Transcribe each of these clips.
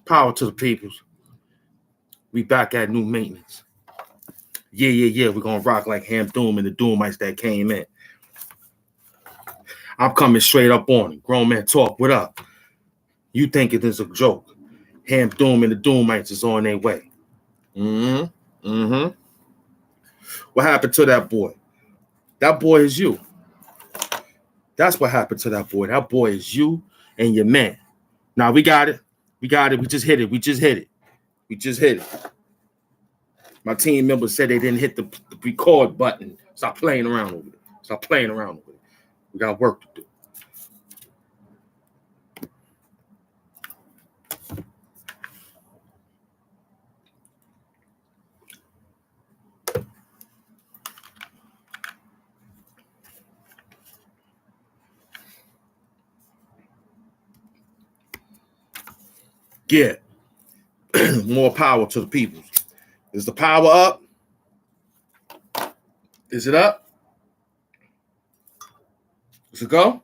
Power to the peoples. We back at new maintenance. Yeah. We're gonna rock like Hamp Doom and the Doomites that came in. I'm coming straight up on it. Grown man talk. What up? You think it is a joke? Hamp Doom and the Doomites is on their way. What happened to that boy? That boy is you. That's what happened to that boy. That boy is you and your man. Now we got it. We just hit it. My team members said they didn't hit the record button. Stop playing around with it. We got work to do. Yeah. More power to the people. Is the power up? Is it up? Does it go?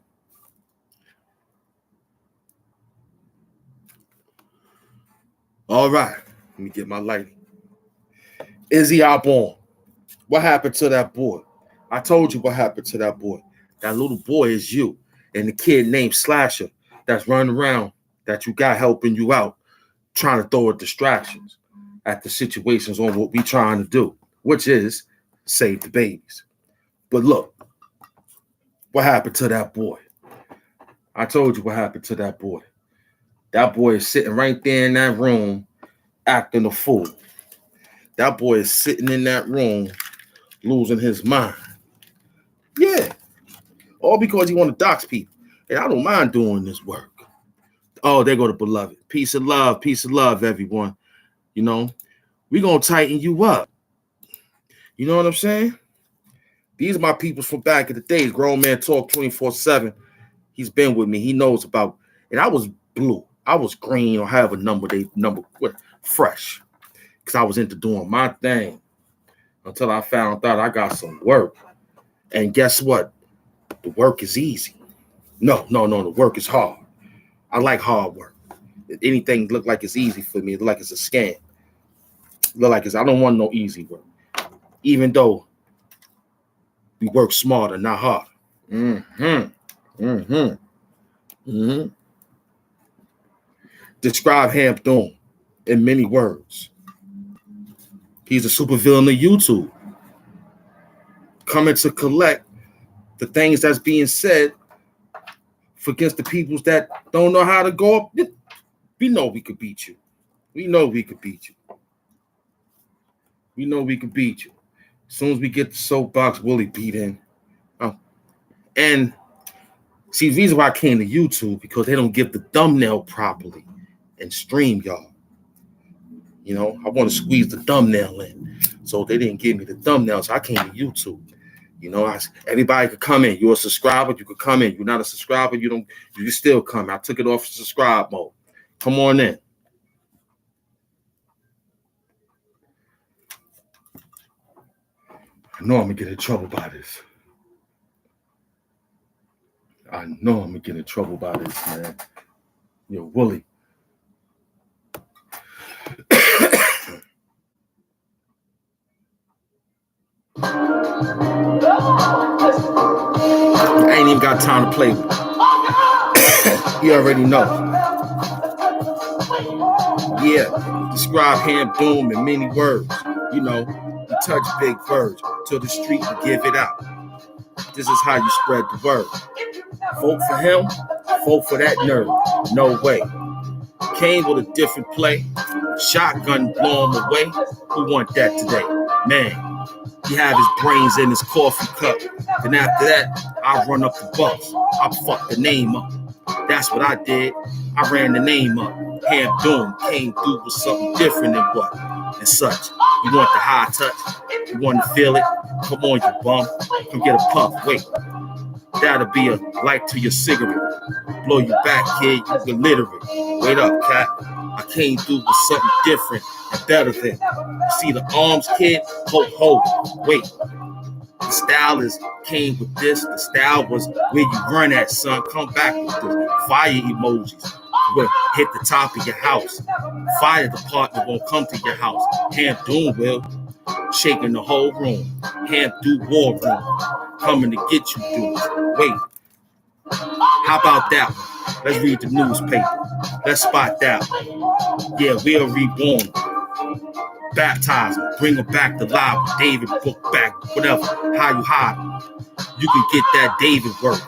All right. Let me get my lighting. Izzy Albon. What happened to that boy? I told you what happened to that boy. That little boy is you. And the kid named Slasher that's running around that you got helping you out, trying to throw at distractions. at the situations on what we trying to do, which is save the babies. But look, what happened to that boy? I told you what happened to that boy. That boy is sitting right there in that room acting a fool. That boy is sitting in that room losing his mind. Yeah. All because he want to dox people. And I don't mind doing this work. Oh, there go the beloved. Peace and love, everyone. You know, we going to tighten you up. You know what I'm saying? These are my peoples from back in the days. Grown Man Talk 24/7. He's been with me. He knows about, and I was blue. I was green or however number fresh. Because I was into doing my thing until I found out I got some work. And guess what? The work is easy. No, the work is hard. I like hard work. If anything look like it's easy for me, it look like it's a scam. Look like I don't want no easy work. Even though we work smarter, not harder. Describe Hamp in many words. He's a supervillain of YouTube. Coming to collect the things that's being said against the peoples that don't know how to go up. We know we could beat you. We know we could beat you. We know we could beat you. As soon as we get the soapbox, Willie beat in. And see, the reason why I came to YouTube, because they don't give the thumbnail properly and stream y'all. You know, I want to squeeze the thumbnail in. So they didn't give me the thumbnail, so I came to YouTube. You know, everybody could come in. You're a subscriber, you could come in. You're not a subscriber, you can still come. I took it off subscribe mode. Come on in. I know I'm gonna get in trouble by this. I know I'm gonna get in trouble by this, man. Yo, Willie. I ain't even got time to play with. You already know. Yeah, describe Hamp Doom in many words. You know, you touch big words till the street will give it out. This is how you spread the word. Vote for him, vote for that nerd. No way. Came with a different play. Shotgun blow him away. Who want that today? Man. He have his brains in his coffee cup. Then after that, I run up the bus. I fuck the name up. That's what I did. I ran the name up. Hamp Doom came through with something different than what and such. You want the high touch? You want to feel it? Come on, you bum. Come get a puff. Wait. That'll be a light to your cigarette. Blow you back, kid. You can literate. Wait up, cat. I came through with something different and better than. You see the arms, kid? Hold. Wait. The style came with this. The style was where you run at, son. Come back with this. Fire emojis will hit the top of your house. Fire department won't come to your house. Hamp Doom will. Shaking the whole room. Hamp Doom war room. Coming to get you, dudes. Wait. How about that one? Let's read the newspaper. Let's spot that one. Yeah, we'll reborn them. Baptize them. Bring them back to life. David book back. Whatever. How you hide them. You can get that David work.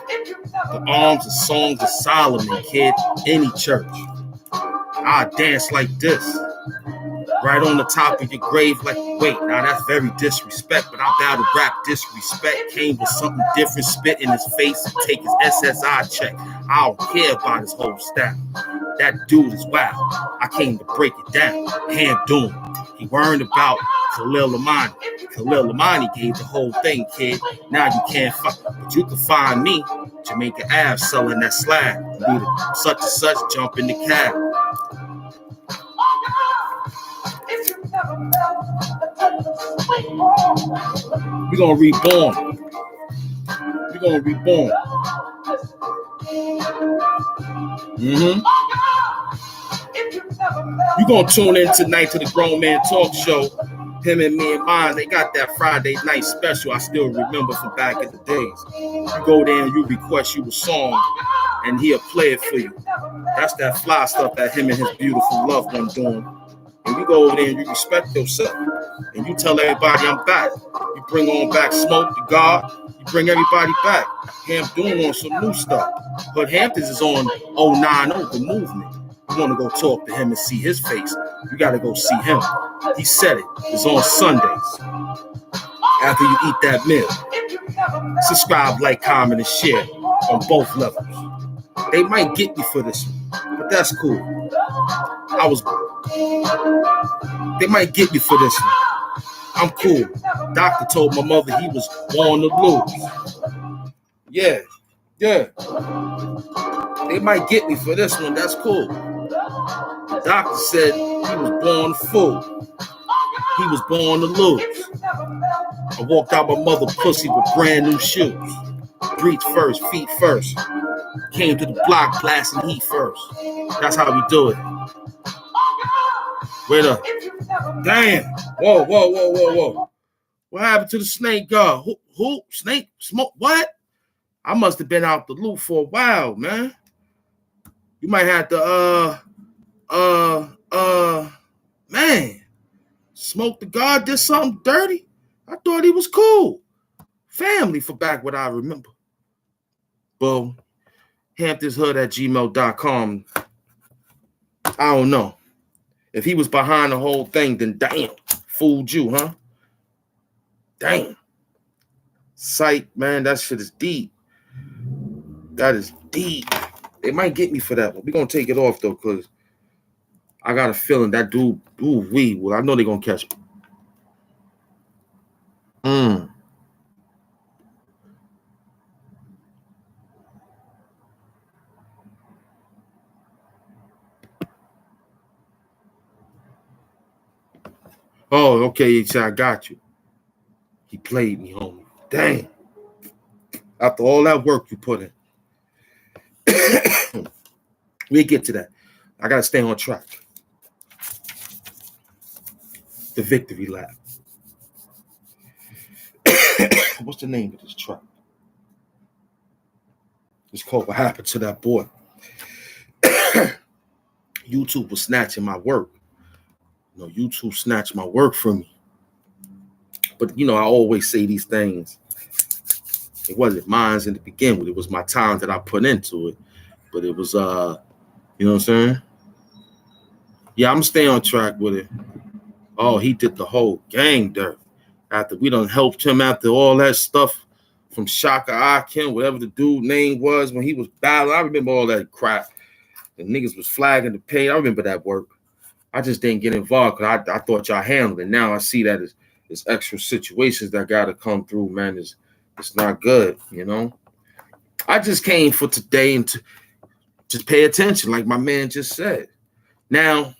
The arms and songs of Solomon, kid. Any church. I dance like this. Right on the top of your grave, like, wait, now that's very disrespect, but I battle rap disrespect. Came with something different, spit in his face and take his SSI check. I don't care about his whole style. That dude is wild. I came to break it down. Hamp Doom. He worried about Khalil Lamani. Khalil Lamani gave the whole thing, kid. Now you can't find, but you can find me, Jamaica Ave, selling that slab. Need a such and such, jump in the cab. We're gonna reborn. We're gonna reborn. You're gonna tune in tonight to the Grown Man Talk Show. Him and me and mine, they got that Friday night special I still remember from back in the days. You go there and you request you a song and he'll play it for you. That's that fly stuff that him and his beautiful loved one doing. and you go over there and you respect yourself, and you tell everybody I'm back. You bring on back Smoke, the God. You bring everybody back. Hamp doing on some new stuff. But Hamptons is on 090, the movement. You want to go talk to him and see his face, you got to go see him. He said it. It's on Sundays after you eat that meal. Subscribe, like, comment, and share on both levels. They might get me for this one, but that's cool. They might get me for this one. I'm cool. Doctor told my mother he was born to lose. Yeah. They might get me for this one. That's cool. The doctor said he was born to fool. He was born to lose. I walked out my mother's pussy with brand new shoes. Breathe first, feet first. Came to the block blasting heat first. That's how we do it. Wait up. Damn. Whoa. What happened to the snake guard? Who? Snake? Smoke? What? I must have been out the loop for a while, man. You might have to, man. Smoke the guard did something dirty? I thought he was cool. Family for back what I remember. Well, hamptonshood@gmail.com. I don't know. If he was behind the whole thing, then damn, fooled you, huh? Damn. Sight, man, that shit is deep. That is deep. They might get me for that, but we're going to take it off, though, because I got a feeling that dude, well, I know they're going to catch me. Oh, okay, he said, I got you. He played me, homie. Dang. After all that work you put in. We'll get to that. I got to stay on track. The victory lap. What's the name of this track? It's called What Happened to That Boy. YouTube was snatching my work. YouTube snatched my work from me. But, I always say these things. It wasn't mine in the beginning with. It was my time that I put into it. But it was, you know what I'm saying? Yeah, I'm staying on track with it. Oh, he did the whole gang dirt. After we done helped him after all that stuff from Shaka Akin, whatever the dude name was when he was battling. I remember all that crap. The niggas was flagging the pay. I remember that work. I just didn't get involved because I thought y'all handled it. Now I see that it's extra situations that got to come through, man. It's not good, I just came for today and to just pay attention, like my man just said. Now,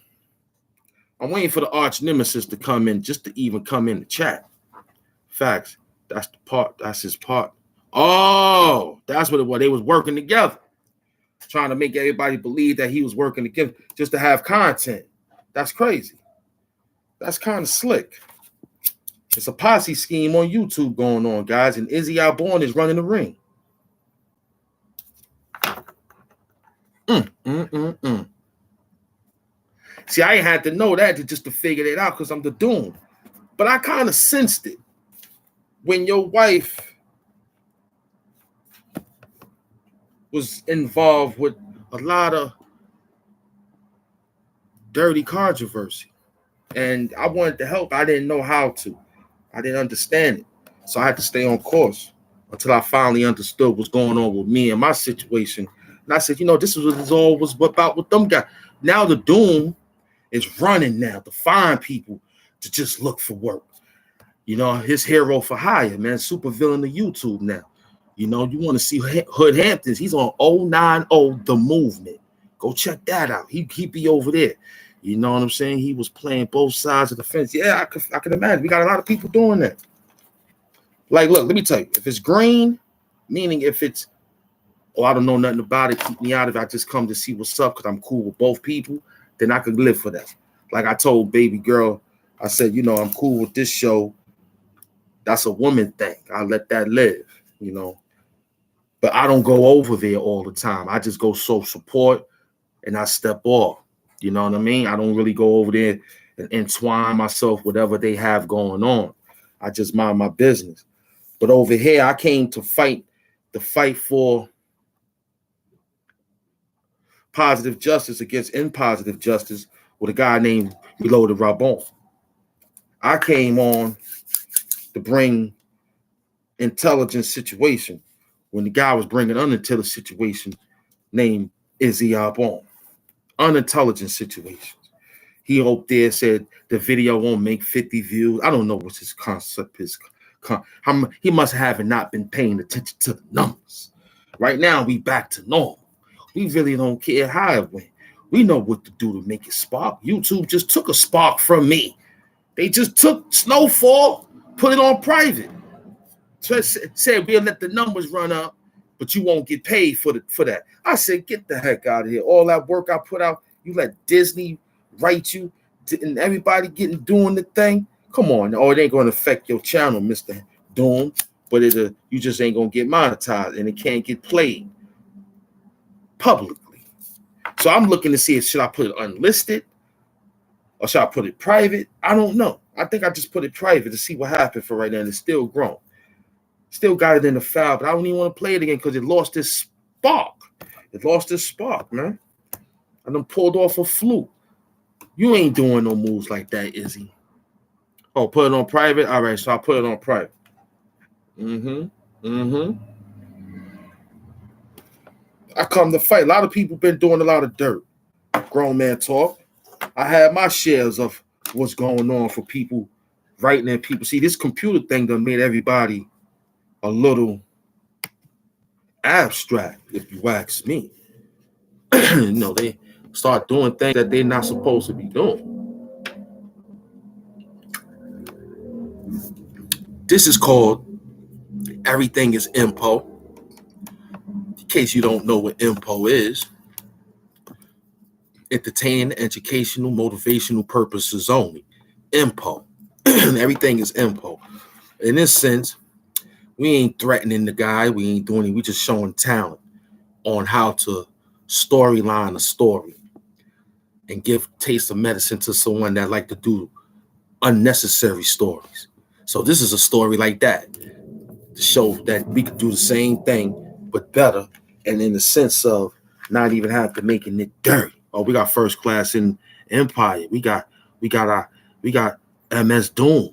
I'm waiting for the arch nemesis to come in, just to even come in the chat. Facts. That's the part. That's his part. Oh, that's what it was. They was working together, trying to make everybody believe that he was working together just to have content. That's crazy. That's kind of slick. It's a posse scheme on YouTube going on, guys, and Izzy Alborn is running the ring. See, I ain't had to know that just to figure it out because I'm the Doom. But I kind of sensed it when your wife was involved with a lot of dirty controversy. And I wanted to help. I didn't know how to. I didn't understand it. So I had to stay on course until I finally understood what's going on with me and my situation. And I said, this is what it's all was about with them guys. Now the Doom is running now to find people to just look for work. His hero for hire, man, super villain of YouTube now. You want to see Hood Hamptons. He's on 090 The Movement. Go check that out. He be over there. You know what I'm saying? He was playing both sides of the fence. Yeah, I can imagine. We got a lot of people doing that. Like, look, let me tell you. If it's green, meaning if it's, I don't know nothing about it, keep me out of it. I just come to see what's up because I'm cool with both people, then I could live for that. Like I told baby girl, I said, I'm cool with this show. That's a woman thing. I let that live, But I don't go over there all the time. I just go show support and I step off. You know what I mean? I don't really go over there and entwine myself with whatever they have going on. I just mind my business. But over here, I came to fight for positive justice against impositive justice with a guy named Reloaded Rabon. I came on to bring intelligent situation when the guy was bringing unintelligent situation named Izzy Arbon. Unintelligent situations. He up there said the video won't make 50 views. I don't know what his concept is. He must have not been paying attention to the numbers. Right now, we back to normal. We really don't care how it went. We know what to do to make it spark. YouTube just took a spark from me. They just took Snowfall, put it on private. So it said we'll let the numbers run up, but you won't get paid for that. I said, get the heck out of here. All that work I put out, you let Disney write you and everybody doing the thing. Come on. Oh, it ain't going to affect your channel, Mr. Doom, but you just ain't going to get monetized and it can't get played publicly. So I'm looking to see should I put it unlisted or should I put it private? I don't know. I think I just put it private to see what happened for right now. And it's still grown. Still got it in the file, but I don't even want to play it again because it lost its spark. It lost its spark, man. I done pulled off a fluke. You ain't doing no moves like that, Izzy. Oh, put it on private? All right, so I'll put it on private. I come to fight. A lot of people been doing a lot of dirt. Grown man talk. I had my shares of what's going on for people writing and people. See, this computer thing done made everybody a little abstract, if you ask me. They start doing things that they're not supposed to be doing. This is called Everything is Info. In case you don't know what info is, entertaining, educational, motivational purposes only. Info. Everything is info. In this sense, we ain't threatening the guy. We ain't doing it. We just showing talent on how to storyline a story and give taste of medicine to someone that like to do unnecessary stories. So this is a story like that to show that we could do the same thing but better, and in the sense of not even have to making it dirty. Oh, we got first class in Empire. We got MS Doom.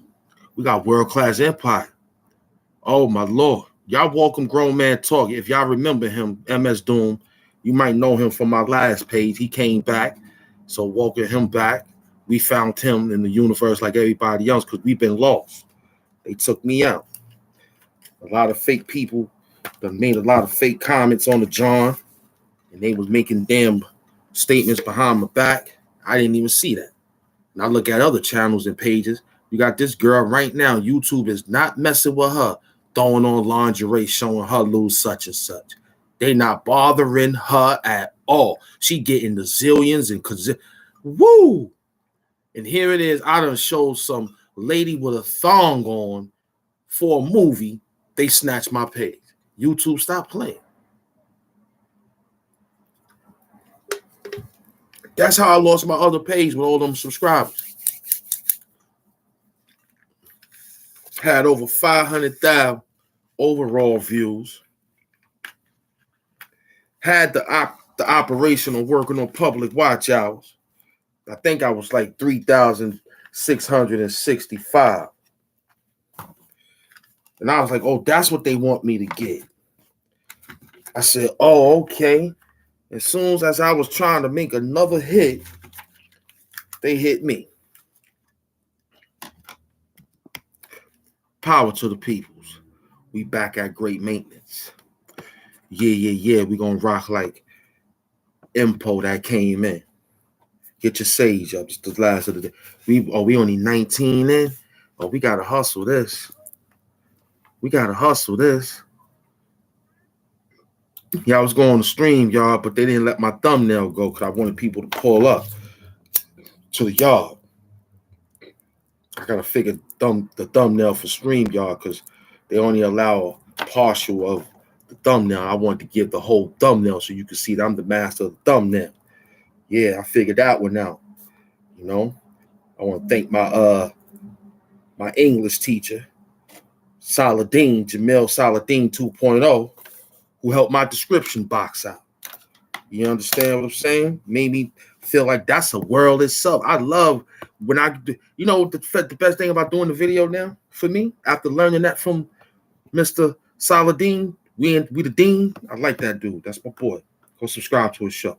We got world class Empire. Oh my Lord. Y'all welcome Grown Man Talk. If y'all remember him, MS Doom, you might know him from my last page. He came back. So welcome him back. We found him in the universe like everybody else because we've been lost. They took me out. A lot of fake people that made a lot of fake comments on the John, and they was making damn statements behind my back. I didn't even see that. And I look at other channels and pages. You got this girl right now. YouTube is not messing with her, throwing on lingerie, showing her lose such and such. They not bothering her at all. She getting the zillions and woo. And here it is. I done showed some lady with a thong on for a movie. They snatched my page. YouTube, stop playing. That's how I lost my other page with all them subscribers. Had over 500,000 overall views. Had the operation of working on public watch hours. I think I was like 3,665. And I was like, oh, that's what they want me to get. I said, oh, okay. As soon as I was trying to make another hit, they hit me. Power to the peoples. We back at great maintenance. Yeah. We gonna rock like Impo that came in. Get your sage up. It's the last of the day. We only 19 in. Oh, we gotta hustle this. Yeah, I was going to stream, y'all, but they didn't let my thumbnail go because I wanted people to pull up to the yard. I gotta figure the thumbnail for stream, y'all, because they only allow a partial of the thumbnail. I wanted to give the whole thumbnail so you can see that I'm the master of the thumbnail. Yeah, I figured that one out. I want to thank my English teacher, Jamil Saladin 2.0, who helped my description box out. You understand what I'm saying? Made me feel like that's a world itself. I love when the best thing about doing the video now for me, after learning that from Mr. Saladin, we the Dean. I like that dude. That's my boy. Go subscribe to his show.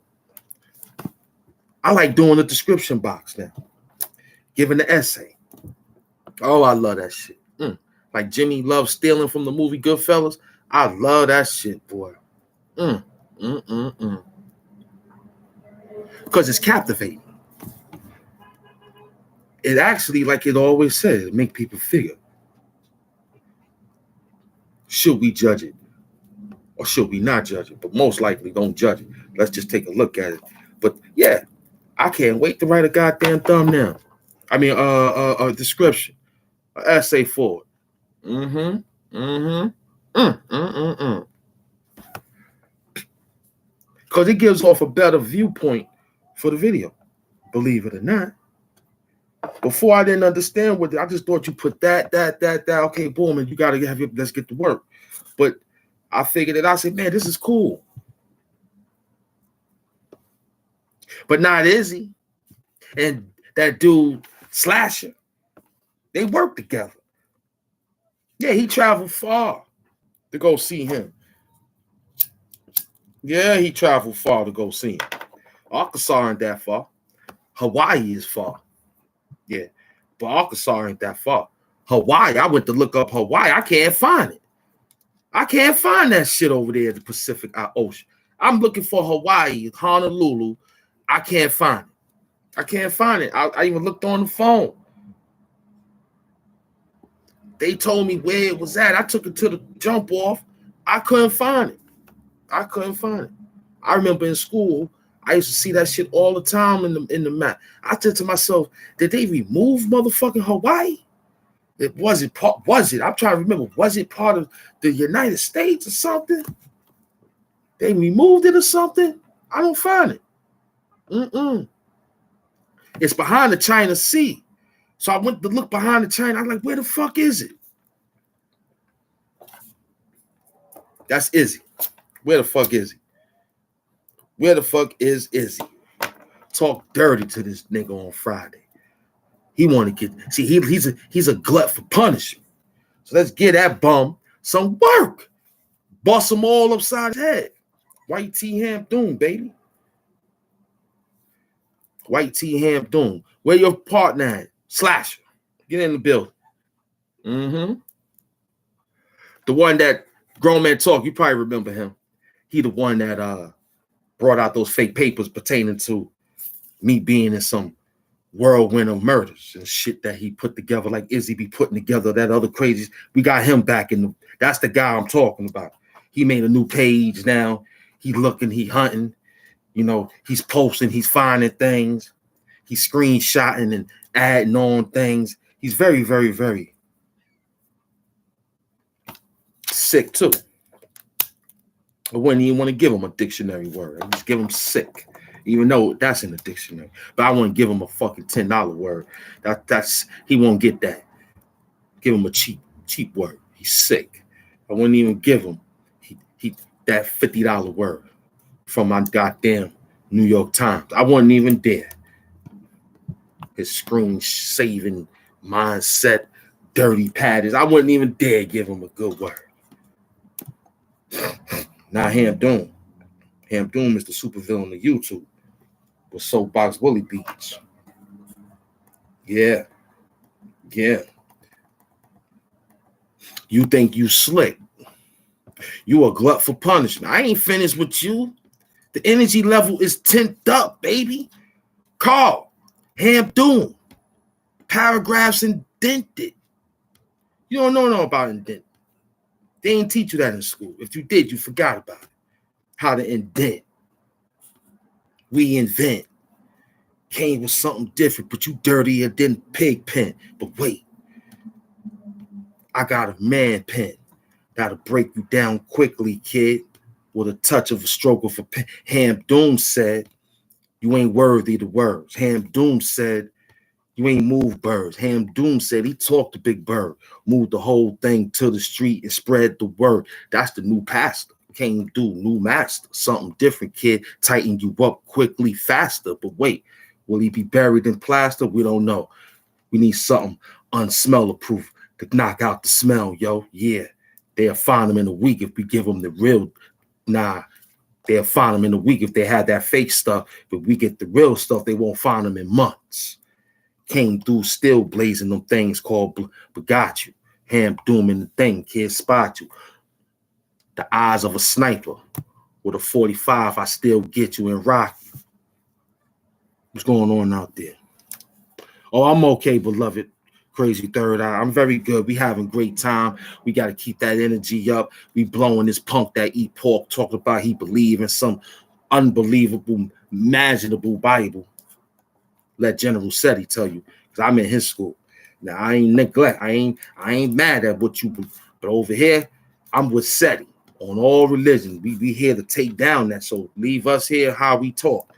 I like doing the description box now, giving the essay. Oh, I love that shit. Like Jimmy loves stealing from the movie Goodfellas. I love that shit, boy. Because it's captivating. It actually, like it always says, it make people figure. Should we judge it? Or should we not judge it? But most likely don't judge it. Let's just take a look at it. But yeah, I can't wait to write a goddamn thumbnail. I mean, a description, an essay for it. Because it gives off a better viewpoint for the video, believe it or not. Before I didn't understand what I just thought you put that. Okay, boom, and you gotta let's get to work. But I figured it out. I said, man, this is cool. But not Izzy and that dude Slasher. They work together. Yeah, he traveled far to go see him. Yeah, he traveled far to go see him. Arkansas ain't that far. Hawaii is far. Yeah, but Arkansas ain't that far. Hawaii, I went to look up Hawaii. I can't find it. I can't find that shit over there in the Pacific Ocean. I'm looking for Hawaii, Honolulu. I can't find it. I can't find it. I even looked on the phone. They told me where it was at. I took it to the jump off. I couldn't find it. I remember in school, I used to see that shit all the time in the map. I said to myself, did they remove motherfucking Hawaii? Was it? I'm trying to remember. Was it part of the United States or something? They removed it or something? I don't find it. It's behind the China Sea. So I went to look behind the China. I'm like, where the fuck is it? That's Izzy. Where the fuck is he? Where the fuck is Izzy? Talk dirty to this nigga on Friday. He want to get, see, he's a glut for punishment. So let's get that bum some work. Bust him all upside his head. White T Hamp Doom, baby. White T Hamp Doom. Where your partner at? Slasher. Get in the building. The one that Grown Man Talk, you probably remember him. He the one that brought out those fake papers pertaining to me being in some whirlwind of murders and shit that he put together, like Izzy be putting together, that other crazies. We got him back in that's the guy I'm talking about. He made a new page now. He looking, he hunting, he's posting, he's finding things, he's screenshotting and adding on things. He's very, very, very sick too. I wouldn't even want to give him a dictionary word. I just give him sick, even though that's in the dictionary. But I wouldn't give him a fucking $10 word. That's he won't get that. Give him a cheap word. He's sick. I wouldn't even give him that $50 word from my goddamn New York Times. I wouldn't even dare. His screen saving mindset, dirty patties. I wouldn't even dare give him a good word. Now Hamp Doom. Hamp Doom is the supervillain of YouTube with Soapbox Willie Beats. Yeah. You think you slick. You a glut for punishment. I ain't finished with you. The energy level is 10th up, baby. Carl, Hamp Doom. Paragraphs indented. You don't know about indented. They didn't teach you that in school. If you did, you forgot about it. How to indent. We invent. Came with something different, but you dirtier than pig pen. But wait. I got a man pen. That'll break you down quickly, kid. With a touch of a stroke of a pen. Hamp Doom said, you ain't worthy of the words. Hamp Doom said, You ain't moved birds. Ham Doom said he talked to Big Bird, moved the whole thing to the street and spread the word. That's the new pastor. Came through, new master. Something different, kid. Tighten you up quickly, faster. But wait, will he be buried in plaster? We don't know. We need something unsmell-proof to knock out the smell, yo. Yeah, they'll find him in a week if we give them the real. Nah, they'll find him in a week if they had that fake stuff. But we get the real stuff, they won't find him in months. Came through still blazing them things called but got you. Ham dooming the thing, kid, spot you. The eyes of a sniper. With a 45, I still get you and rock you. What's going on out there? Oh, I'm okay, beloved. Crazy third eye. I'm very good. We having great time. We got to keep that energy up. We blowing this punk that eat pork, talking about he believe in some unbelievable, imaginable Bible. Let General Seti tell you, because I'm in his school. Now I ain't neglect. I ain't mad at what you, but over here, I'm with Seti on all religions. We here to take down that. So leave us here how we talk.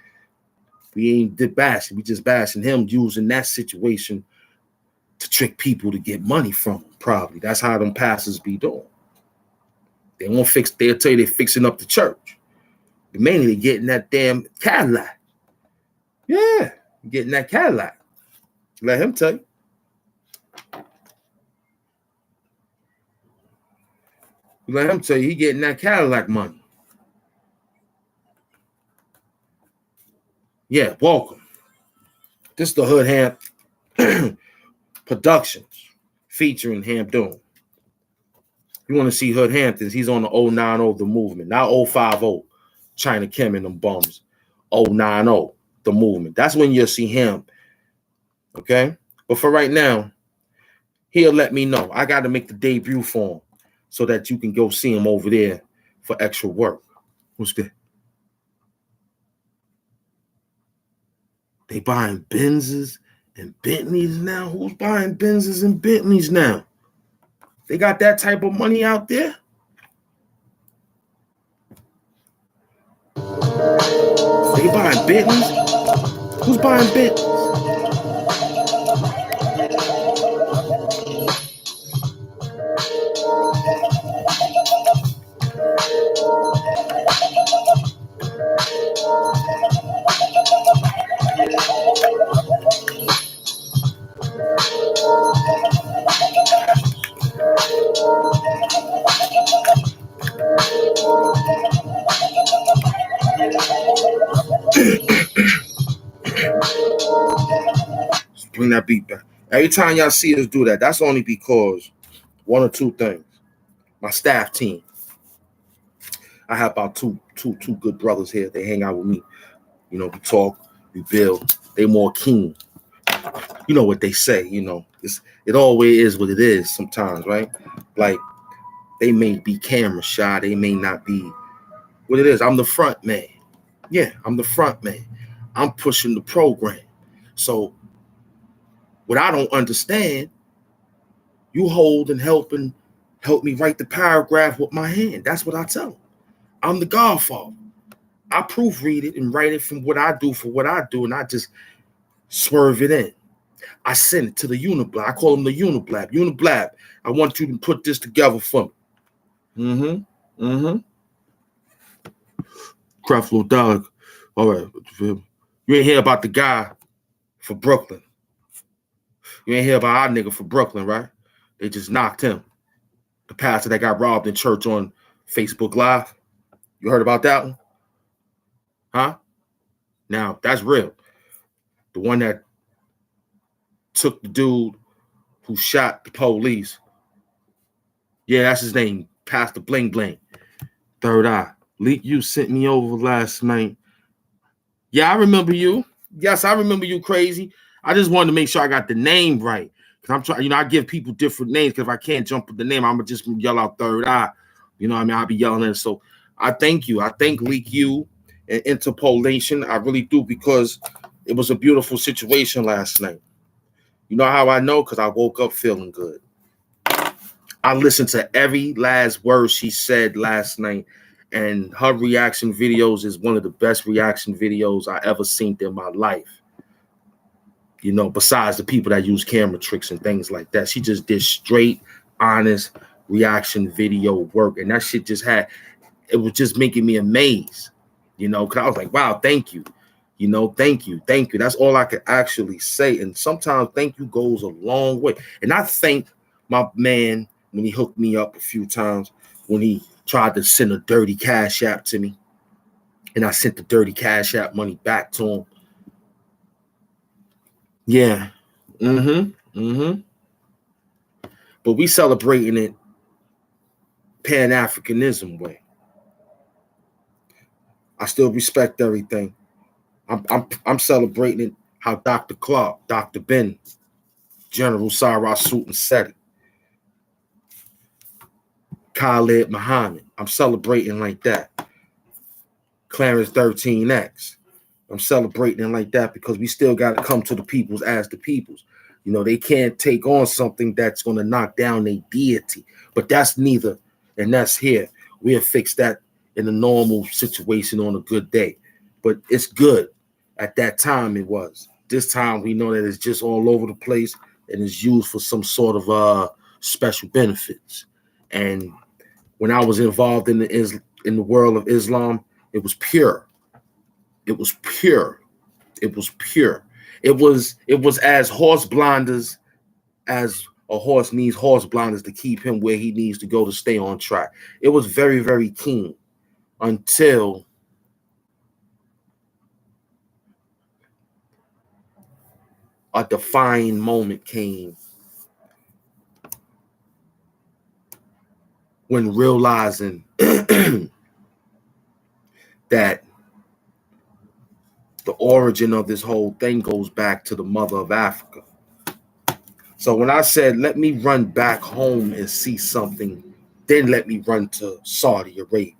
We ain't bashing. We just bashing him using that situation to trick people to get money from him. Probably that's how them pastors be doing. They won't fix. They'll tell you they're fixing up the church. But mainly they getting that damn Cadillac. Yeah. Getting that Cadillac. Let him tell you. Let him tell you he getting that Cadillac money. Yeah, welcome. This is the Hood Hamp Productions featuring Ham Doom. You want to see Hood Hamptons, he's on the 090 The Movement, not 050 China Kim and them bums. 090 The Movement. That's when you'll see him. Okay? But for right now, he'll let me know. I got to make the debut for him so that you can go see him over there for extra work. What's that? They buying Benzes and Bentleys now? Who's buying Benzes and Bentleys now? They got that type of money out there? They buying Bentleys? Who's buying Bentleys? Bring that beat back. Every time y'all see us do that, that's only because one or two things. My staff team. I have about two good brothers here. They hang out with me. You know, we talk, we build. They more keen. You know what they say, you know. It always is what it is sometimes, right? Like, they may be camera shy. They may not be what it is. I'm the front man. Yeah, I'm the front man. I'm pushing the program. So what I don't understand, you hold and help me write the paragraph with my hand. That's what I tell them. I'm the godfather. I proofread it and write it from what I do for what I do, and I just swerve it in. I send it to the Uniblab. I call them the Uniblab. Uniblab, I want you to put this together for me. Creflo Dollar. All right. You ain't hear about the guy for Brooklyn. You ain't hear about our nigga for Brooklyn, right? They just knocked him. The pastor that got robbed in church on Facebook Live. You heard about that one? Huh? Now, that's real. The one that took the dude who shot the police. Yeah, that's his name. Pastor Bling Bling. Third Eye. Leak, you sent me over last night. Yeah, I remember you. Yes, I remember you, crazy. I just wanted to make sure I got the name right. Because I'm trying, I give people different names because if I can't jump with the name, I'm going to just yell out Third Eye. You know what I mean? I'll be yelling it. So I thank you. I thank Leak You and Interpolation. I really do, because it was a beautiful situation last night. You know how I know? Because I woke up feeling good. I listened to every last word she said last night, and her reaction videos is one of the best reaction videos I ever seen in my life. besides the people that use camera tricks and things like that. She just did straight, honest reaction video work. And that shit it was just making me amazed, because I was like, wow, thank you. Thank you. That's all I could actually say. And sometimes thank you goes a long way. And I thank my man when he hooked me up a few times, when he tried to send a dirty Cash App to me. And I sent the dirty Cash App money back to him. Yeah. But we celebrating it Pan-Africanism way. I still respect everything. I'm celebrating it how Dr. Clark, Dr. Ben, General Sarah Suit said it. Khalid Muhammad. I'm celebrating like that. Clarence 13X. I'm celebrating like that because we still got to come to the peoples as the peoples. They can't take on something that's going to knock down their deity. But that's neither, and that's here. We'll fix that in a normal situation on a good day. But it's good. At that time, it was. This time, we know that it's just all over the place and it's used for some sort of special benefits. And when I was involved in the world of Islam, it was pure. It was pure. It was pure. It was as horse blinders as a horse needs horse blinders to keep him where he needs to go to stay on track. It was very, very keen until a defining moment came when realizing that the origin of this whole thing goes back to the mother of Africa. So when I said, let me run back home and see something, then let me run to Saudi Arabia,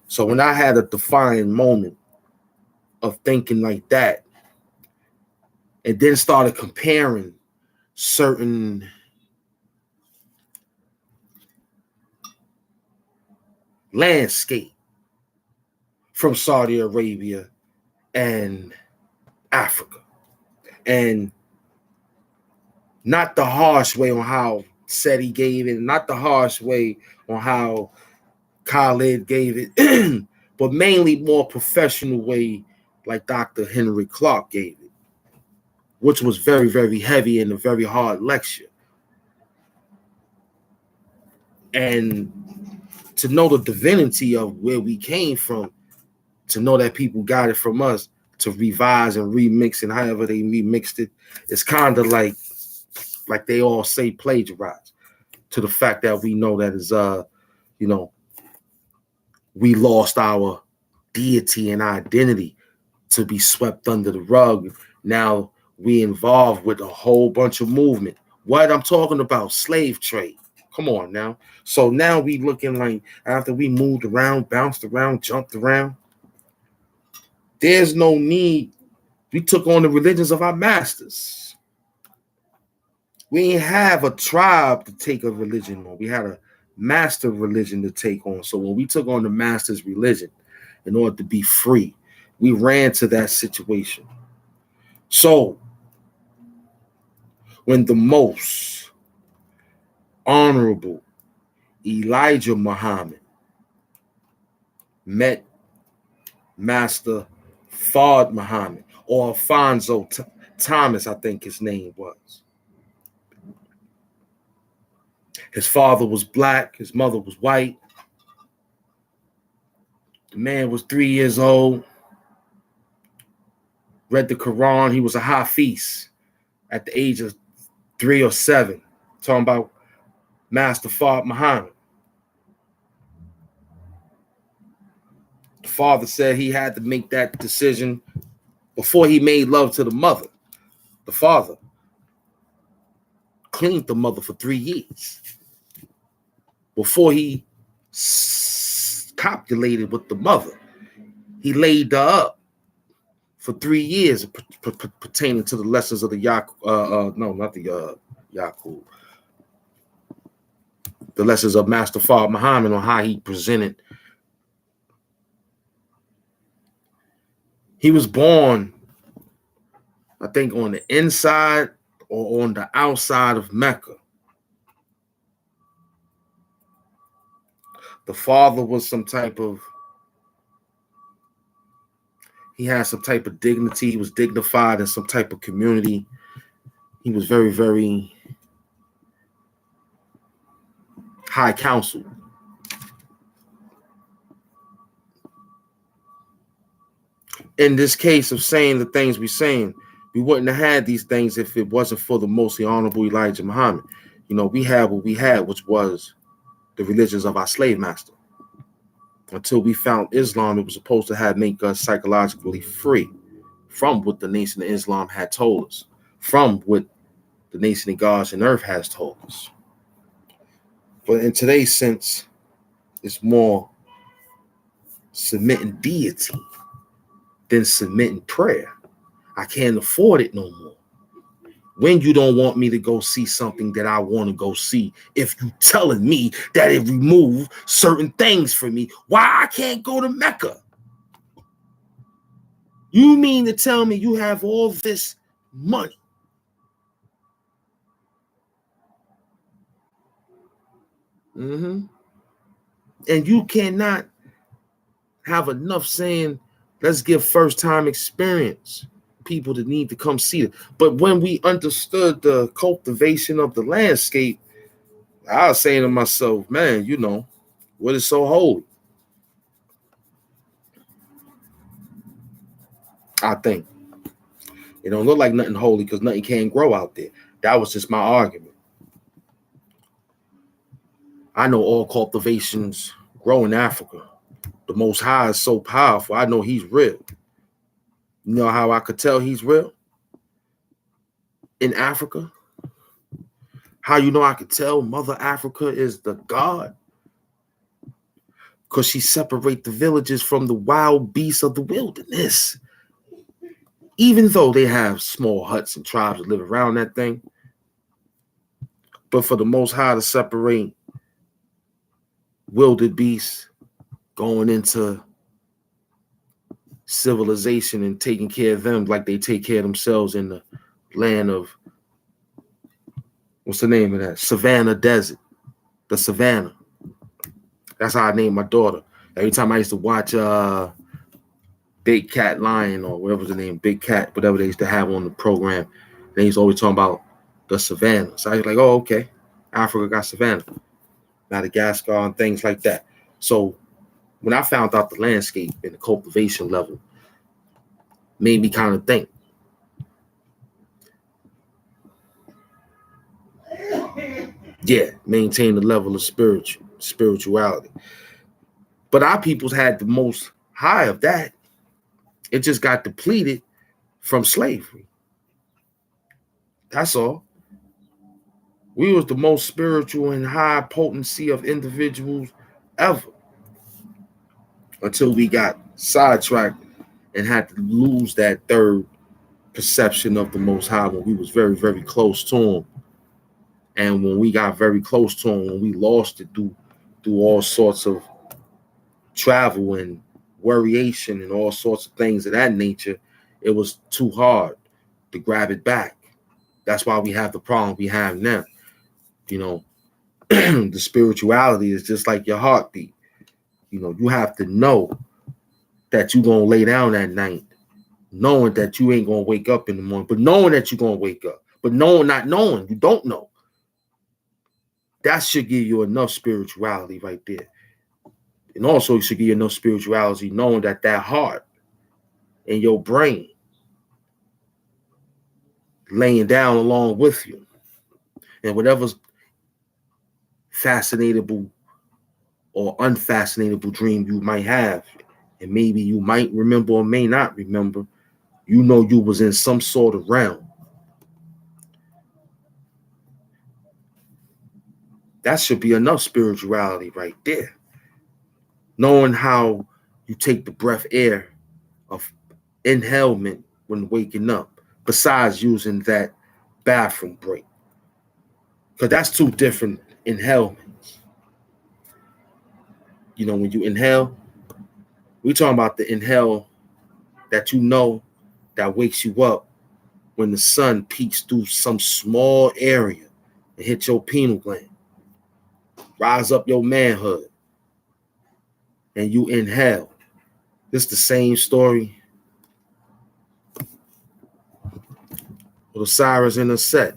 So when I had a defining moment of thinking like that, and then started comparing certain landscape from Saudi Arabia and Africa, and not the harsh way on how Seti gave it, not the harsh way on how Khalid gave it, but mainly more professional way like Dr. Henry Clark gave it, which was very, very heavy and a very hard lecture. And to know the divinity of where we came from, to know that people got it from us, to revise and remix and however they remixed it, it's kind of like they all say plagiarize, to the fact that we know that is we lost our deity and identity to be swept under the rug. Now we involved with a whole bunch of movement. What I'm talking about, slave trade. Come on now. So now we looking like after we moved around, bounced around, jumped around, there's no need. We took on the religions of our masters. We didn't have a tribe to take a religion on. We had a master religion to take on. So when we took on the master's religion in order to be free, we ran to that situation. So when the most honorable Elijah Muhammad met Master Fard Muhammad, or Alfonso Thomas, I think his name was. His father was black, his mother was white. The man was 3 years old, read the Quran. He was a Hafiz at the age of 3 or 7. Talking about Master Fard Muhammad. The father said he had to make that decision before he made love to the mother. The father cleaned the mother for 3 years before he copulated with the mother. He laid her up for 3 years pertaining to the lessons of the Yaqub. The lessons of Master Fard Muhammad on how he presented. He was born, I think on the inside or on the outside of Mecca. The father was he had some type of dignity. He was dignified in some type of community. He was very, very high counsel. In this case of saying the things we're saying, we wouldn't have had these things if it wasn't for the mostly honorable Elijah Muhammad. We had what we had, which was the religions of our slave master. Until we found Islam, it was supposed to make us psychologically free from what the Nation of Islam had told us, from what the Nation of Gods and Earth has told us. But in today's sense, it's more submitting deity than submitting prayer. I can't afford it no more. When you don't want me to go see something that I want to go see, if you telling me that it removed certain things for me, why I can't go to Mecca? You mean to tell me you have all this money? And you cannot have enough saying, let's give first-time experience people that need to come see it. But when we understood the cultivation of the landscape, I was saying to myself, man, what is so holy? I think it don't look like nothing holy because nothing can grow out there. That was just my argument. I know all cultivations grow in Africa. The Most High is so powerful. I know he's real. You know how I could tell he's real? In Africa. How I could tell Mother Africa is the God? Because she separates the villages from the wild beasts of the wilderness. Even though they have small huts and tribes that live around that thing. But for the Most High to separate wilder beasts going into civilization and taking care of them like they take care of themselves in the land of, what's the name of that? Savannah Desert. The Savannah. That's how I named my daughter. Every time I used to watch Big Cat Lion or whatever the name, Big Cat, whatever they used to have on the program, they used to always talk about the Savannah. So I was like, oh, okay. Africa got Savannah. Madagascar and things like that. So when I found out the landscape and the cultivation level, made me kind of think. Yeah, maintain the level of spirituality. But our peoples had the most high of that. It just got depleted from slavery. That's all. We was the most spiritual and high potency of individuals ever. Until we got sidetracked and had to lose that third perception of the Most High when we was very, very close to him. And when we got very close to him, when we lost it through all sorts of travel and worryation and all sorts of things of that nature, it was too hard to grab it back. That's why we have the problem we have now. The spirituality is just like your heartbeat. You have to know that you're going to lay down at night, knowing that you ain't going to wake up in the morning, but knowing that you're going to wake up, but not knowing, you don't know. That should give you enough spirituality right there. And also, it should give you enough spirituality knowing that heart and your brain laying down along with you. And whatever's fascinatable or unfascinatable dream you might have, and maybe you might remember or may not remember, you was in some sort of realm. That should be enough spirituality right there. Knowing how you take the breath air of inhalement when waking up, besides using that bathroom break. Because that's two different inhalements. When you inhale, we talking about the inhale that that wakes you up when the sun peeks through some small area and hit your pineal gland. Rise up your manhood. And you inhale. This the same story with Osiris and Set.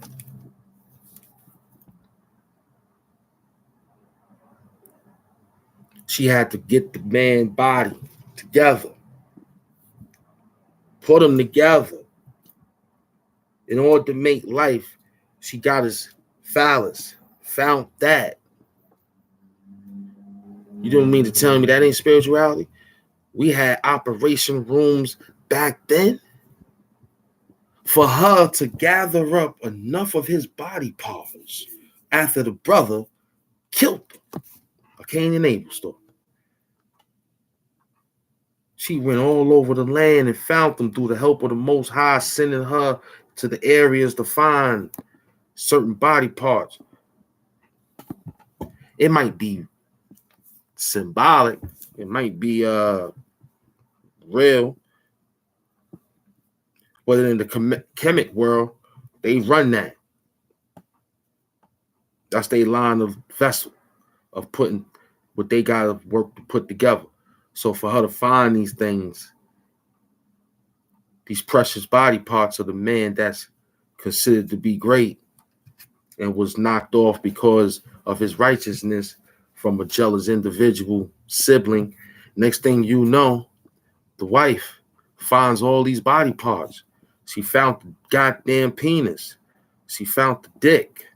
She had to get the man body together. Put them together. In order to make life, she got his phallus. Found that. You don't mean to tell me that ain't spirituality? We had operation rooms back then for her to gather up enough of his body parts after the brother killed him. A Cain and Abel story. She went all over the land and found them through the help of the Most High, sending her to the areas to find certain body parts. It might be symbolic. It might be real. But in the chemic world, they run that. That's their line of vessel of putting what they got to work to put together. So for her to find these things, these precious body parts of the man that's considered to be great and was knocked off because of his righteousness from a jealous individual sibling, next thing you know, the wife finds all these body parts. She found the goddamn penis. She found the dick.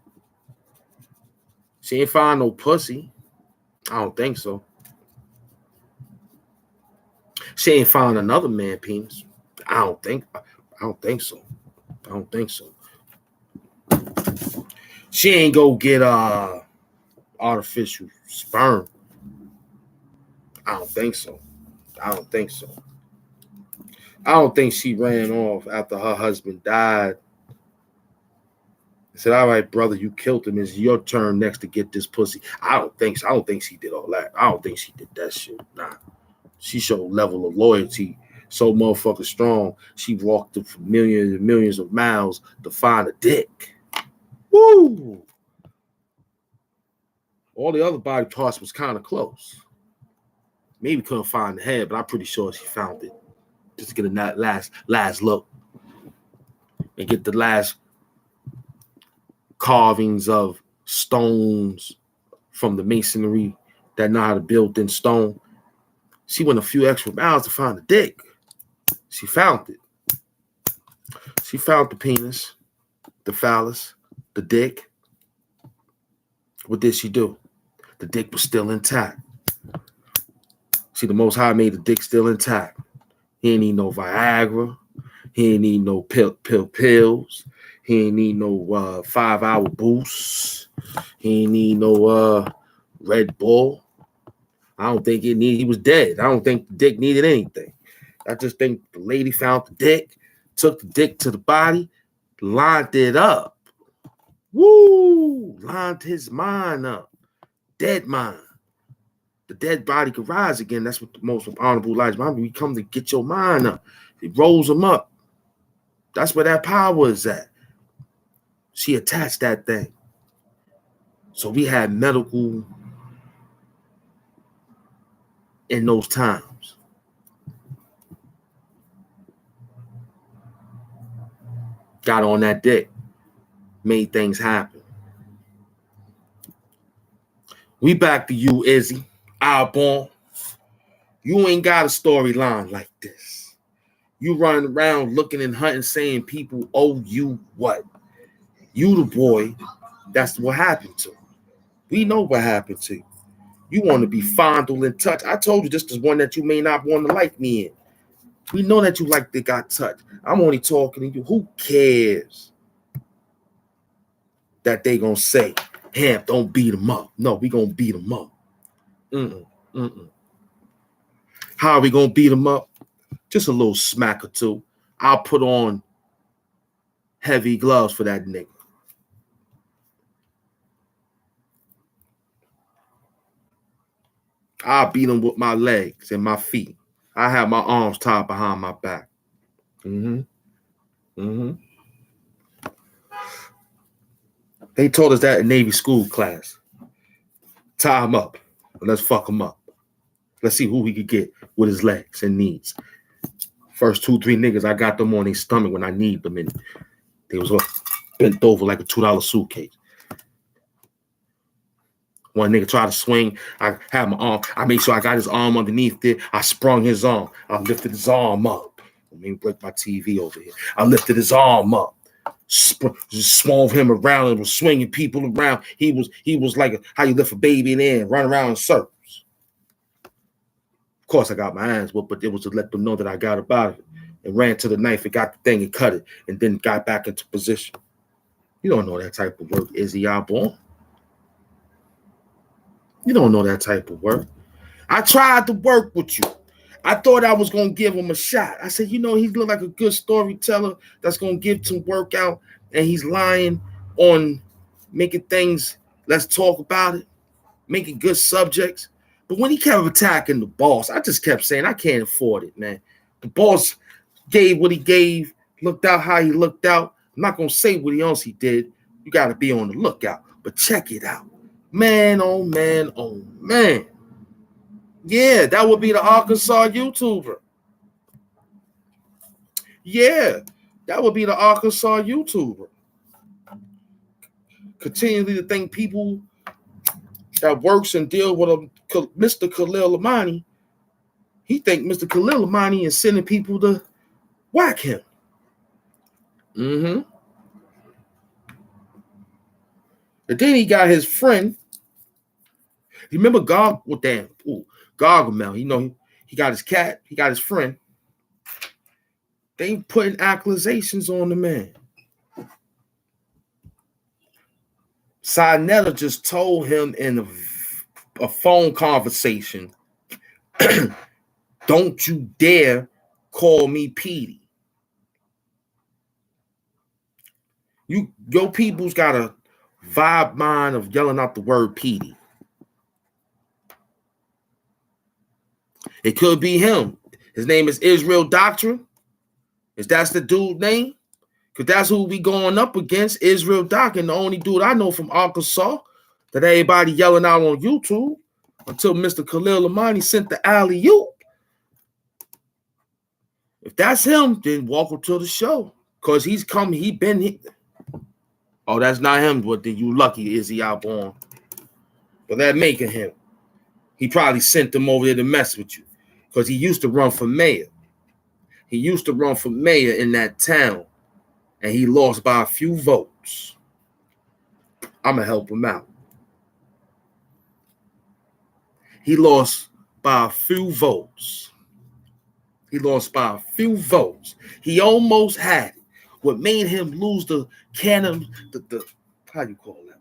She ain't find no pussy. I don't think so. She ain't found another man penis. I don't think so. I don't think so. She ain't go get artificial sperm. I don't think so. I don't think so. I don't think she ran off after her husband died. Said, all right, brother, you killed him. It's your turn next to get this pussy. I don't think so. I don't think she did all that. I don't think she did that shit. Nah. She showed a level of loyalty so motherfucking strong. She walked for millions and millions of miles to find a dick. Woo! All the other body parts was kind of close. Maybe couldn't find the head, but I'm pretty sure she found it. Just to get a last look and get the last carvings of stones from the masonry that know how to build in stone. She went a few extra miles to find the dick. She found it. She found the penis, the phallus, the dick. What did she do? The dick was still intact. See, the Most High made the dick still intact. He ain't need no Viagra. He ain't need no pills. He ain't need no 5-hour boosts. He ain't need no Red Bull. I don't think he was dead. I don't think the dick needed anything. I just think the lady found the dick, took the dick to the body, lined it up. Woo! Lined his mind up. Dead mind. The dead body could rise again. That's what the most honorable Elijah Muhammad, we come to get your mind up. It rolls them up. That's where that power is at. She attached that thing. So we had medical in those times. Got on that dick. Made things happen. We back to you, Izzy. Eyeball. You ain't got a storyline like this. You running around looking and hunting, saying people owe you what? You the boy. That's what happened to. We know what happened to you. You want to be fondled and touched. I told you this is one that you may not want to like me in. We know that you like that got touched. I'm only talking to you. Who cares that they gonna say, Hamp, don't beat him up. No, we gonna beat him up. How are we gonna beat him up? Just a little smack or two. I'll put on heavy gloves for that nigga. I'll beat him with my legs and my feet. I have my arms tied behind my back. They told us that in Navy school class. Tie him up. Let's fuck him up. Let's see who he could get with his legs and knees. First 2-3 niggas, I got them on their stomach when I need them, and they was bent over like a $2 suitcase. One nigga tried to swing. I had my arm. I made sure I got his arm underneath it. I sprung his arm. I lifted his arm up. Let me break my TV over here. I lifted his arm up. Just swung him around and was swinging people around. He was like how you lift a baby in the air, run around in circles. Of course, I got my hands whooped, but it was to let them know that I got about it and ran to the knife and got the thing and cut it and then got back into position. You don't know that type of work, Izzy Osborne. You don't know that type of work. I tried to work with you. I thought I was going to give him a shot. I said, he looked like a good storyteller that's going to give some work out, and he's lying on making things, let's talk about it, making good subjects. But when he kept attacking the boss, I just kept saying, I can't afford it, man. The boss gave what he gave, looked out how he looked out. I'm not going to say what else he did. You got to be on the lookout. But check it out. Man, oh, man, oh, man. Yeah, that would be the Arkansas YouTuber. Yeah, that would be the Arkansas YouTuber. Continually to think people that works and deal with Mr. Khalil Amani, he think Mr. Khalil Amani is sending people to whack him. Mm-hmm. And then he got his friend. You remember Gargamel? He got his cat. He got his friend. They putting accusations on the man. Sinetta just told him in a phone conversation, don't you dare call me Petey. Your people's got a vibe mind of yelling out the word Petey. It could be him. His name is Israel Doctrine. Is that the dude's name? Because that's who we going up against, Israel Doctrine, the only dude I know from Arkansas that everybody yelling out on YouTube until Mr. Khalil Amani sent the alley-oop. If that's him, then welcome to the show. Because he's come, he been here. Oh, that's not him, but then you lucky, Izzy Osborne. But that making him. He probably sent them over there to mess with you. Because he used to run for mayor. He used to run for mayor in that town. And he lost by a few votes. I'm going to help him out. He lost by a few votes. He lost by a few votes. He almost had it. What made him lose the canon, the how you call that?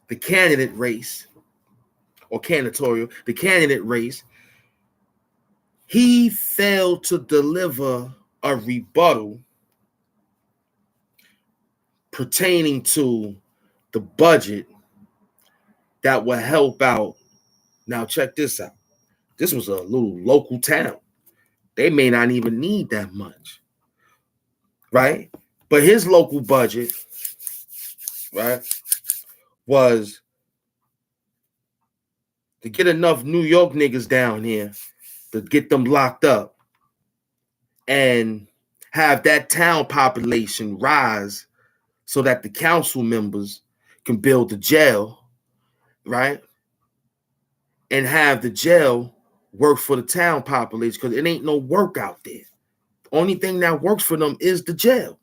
The candidate race, or candidatorial, the candidate race, he failed to deliver a rebuttal pertaining to the budget that will help out. Now, check this out. This was a little local town. They may not even need that much, right? But his local budget, right, was to get enough New York niggas down here to get them locked up and have that town population rise so that the council members can build the jail, right? And have the jail work for the town population because it ain't no work out there. The only thing that works for them is the jail,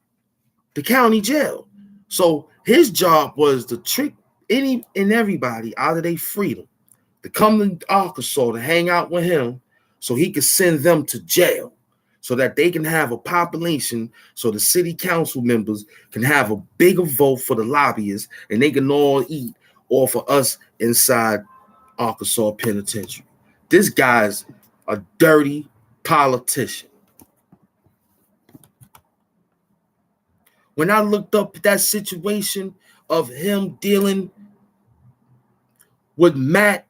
the county jail. So his job was to trick any and everybody out of their freedom to come to Arkansas to hang out with him so he could send them to jail so that they can have a population so the city council members can have a bigger vote for the lobbyists and they can all eat off of us inside Arkansas Penitentiary. This guy's a dirty politician. When I looked up that situation of him dealing with Matt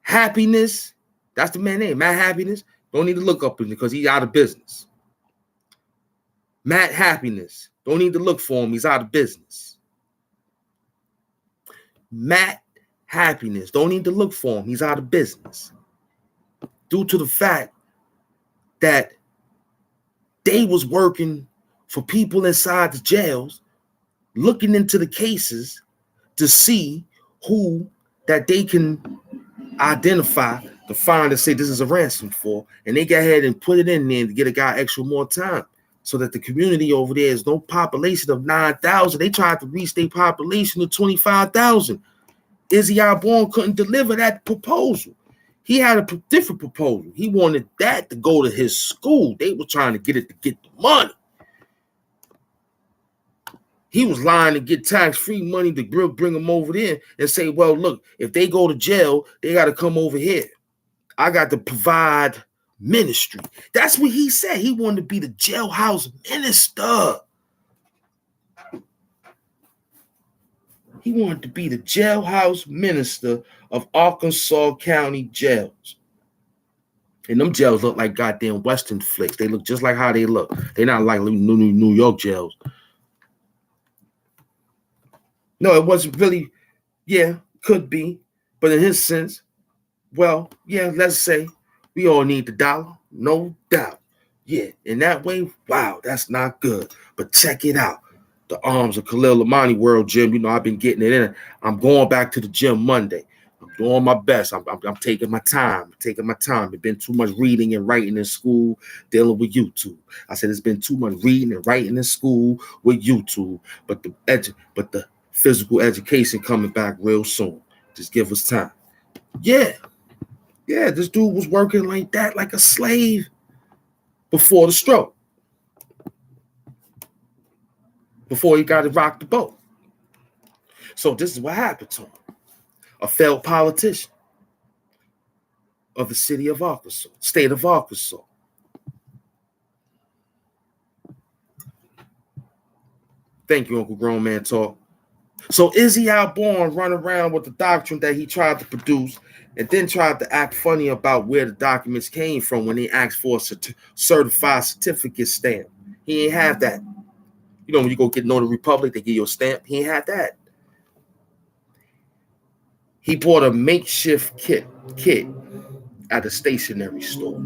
Happiness That's the man's name. Matt Happiness. Don't need to look up him because he's out of business. Matt Happiness. Don't need to look for him. He's out of business. Matt Happiness. Don't need to look for him. He's out of business. Due to the fact that they was working for people inside the jails, looking into the cases to see who that they can identify to find and say this is a ransom for, and they go ahead and put it in there to get a guy extra more time so that the community over there is no population of 9,000. They tried to reach their population to 25,000. Izzy Alborn couldn't deliver that proposal. He had a different proposal. He wanted that to go to his school. They were trying to get it to get the money. He was lying to get tax-free money to bring them over there and say, well, look, if they go to jail, they got to come over here. I got to provide ministry. That's what he said. He wanted to be the jailhouse minister. He wanted to be the jailhouse minister of Arkansas County jails. And them jails look like goddamn Western flicks. They look just like how they look. They're not like New York jails. No, it wasn't really, yeah, could be. But in his sense, well, yeah, let's say we all need the dollar. No doubt. Yeah, in that way, wow, that's not good. But check it out. The arms of Khalil Amani World Gym, you know, I've been getting it in. I'm going back to the gym Monday. I'm doing my best. I'm taking my time. It's been too much reading and writing in school, dealing with YouTube. I said it's been too much reading and writing in school with YouTube. But the physical education coming back real soon. Just give us time. Yeah, this dude was working like that, like a slave before the stroke. Before he got to rock the boat. So this is what happened to him. A failed politician of the city of Arkansas, state of Arkansas. Thank you, Uncle Grown Man Talk. So Izzy Alborn run around with the doctrine that he tried to produce and then tried to act funny about where the documents came from when he asked for a certified certificate stamp. He ain't have that. You know, when you go get Notary Public, they give you a stamp. He ain't had that. He bought a makeshift kit at a stationery store.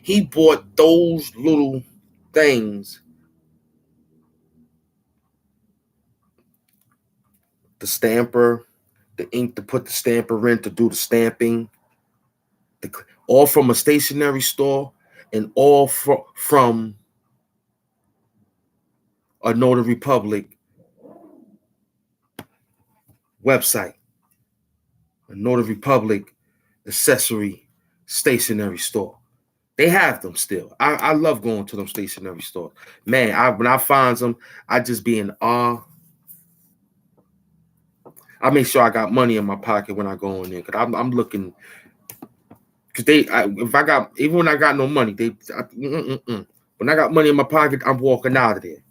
He bought those little things, the stamper, the ink to put the stamper in to do the stamping, all from a stationery store and all from a Notary Public website, a Notary Public accessory stationery store. They have them still. I love going to them stationery stores. Man, when I find them, I just be in awe. I make sure I got money in my pocket when I go in there because I'm looking. Because even when I got no money, when I got money in my pocket, I'm walking out of there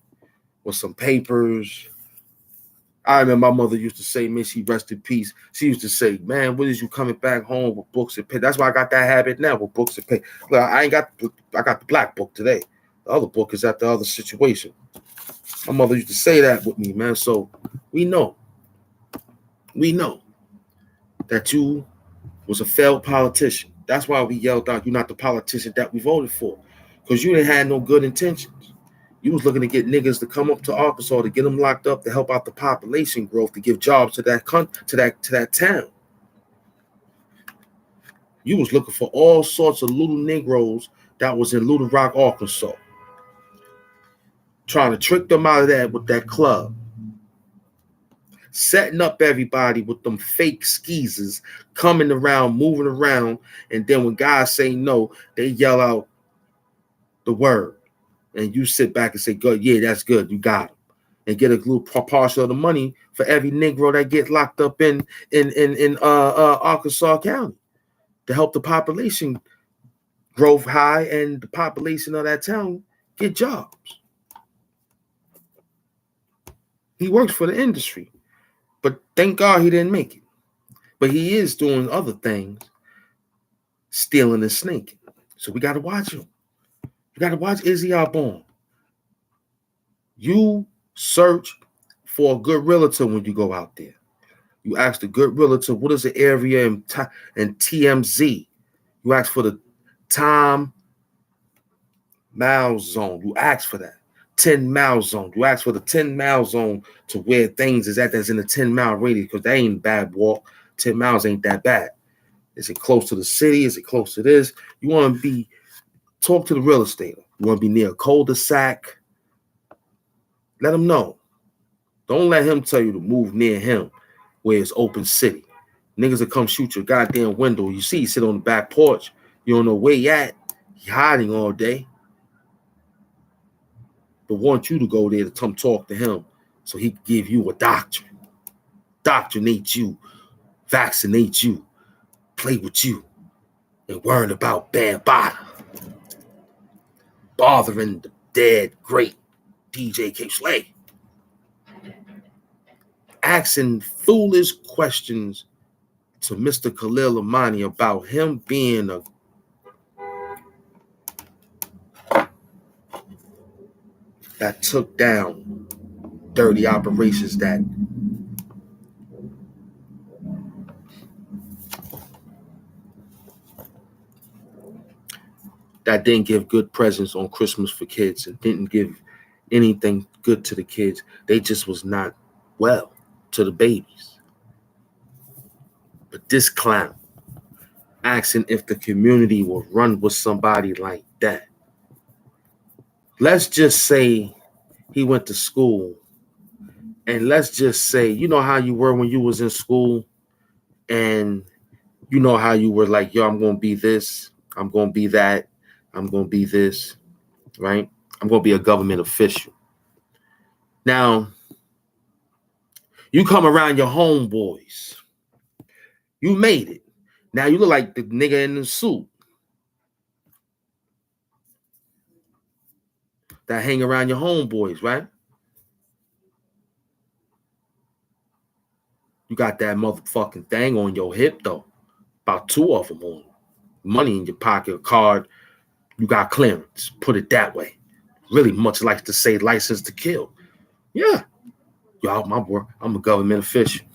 with some papers. I remember my mother used to say, "May she rest in peace." She used to say, "Man, what is you coming back home with books and pen?" That's why I got that habit now with books and pen. Well, I got the black book today. The other book is at the other situation. My mother used to say that with me, man. So we know that you was a failed politician. That's why we yelled out, "You're not the politician that we voted for," because you didn't have no good intentions. You was looking to get niggas to come up to Arkansas to get them locked up to help out the population growth, to give jobs to that town. You was looking for all sorts of little Negroes that was in Little Rock, Arkansas, trying to trick them out of that with that club, setting up everybody with them fake skeezers coming around, moving around, and then when guys say no, they yell out the word. And you sit back and say, "Good, yeah, that's good. You got him," and get a little partial of the money for every Negro that gets locked up in Arkansas County to help the population growth high and the population of that town get jobs. He works for the industry, but thank God he didn't make it. But he is doing other things, stealing and sneaking. So we got to watch him. You got to watch Izzy Albon. You search for a good realtor when you go out there. You ask the good realtor, what is the area in TMZ? You ask for the time mile zone. You ask for that. 10-mile zone. You ask for the 10-mile zone to where things is at that's in the 10-mile radius, because that ain't a bad walk. 10 miles ain't that bad. Is it close to the city? Is it close to this? You want to talk to the real estate. You want to be near a cul-de-sac. Let him know. Don't let him tell you to move near him where it's open city. Niggas will come shoot your goddamn window. You see, you sit on the back porch. You don't know where he at. He hiding all day. But want you to go there to come talk to him so he can give you a doctrine. Doctrinate you. Vaccinate you. Play with you. And worrying about bad bottom. Bothering the dead great DJ K. Slay. Asking foolish questions to Mr. Khalil Amani about him being that took down dirty operations that didn't give good presents on Christmas for kids and didn't give anything good to the kids. They just was not well to the babies. But this clown asking if the community will run with somebody like that. Let's just say he went to school, and let's just say, you know how you were when you was in school, and you know how you were like, yo, I'm going to be this, I'm going to be that, I'm going to be this, right? I'm going to be a government official. Now, you come around your homeboys. You made it. Now you look like the nigga in the suit that hang around your homeboys, right? You got that motherfucking thing on your hip, though. About 2 of them on. Money in your pocket, a card. You got clearance. Put it that way. Really much like to say license to kill. Yeah. Y'all, my boy, I'm a government official.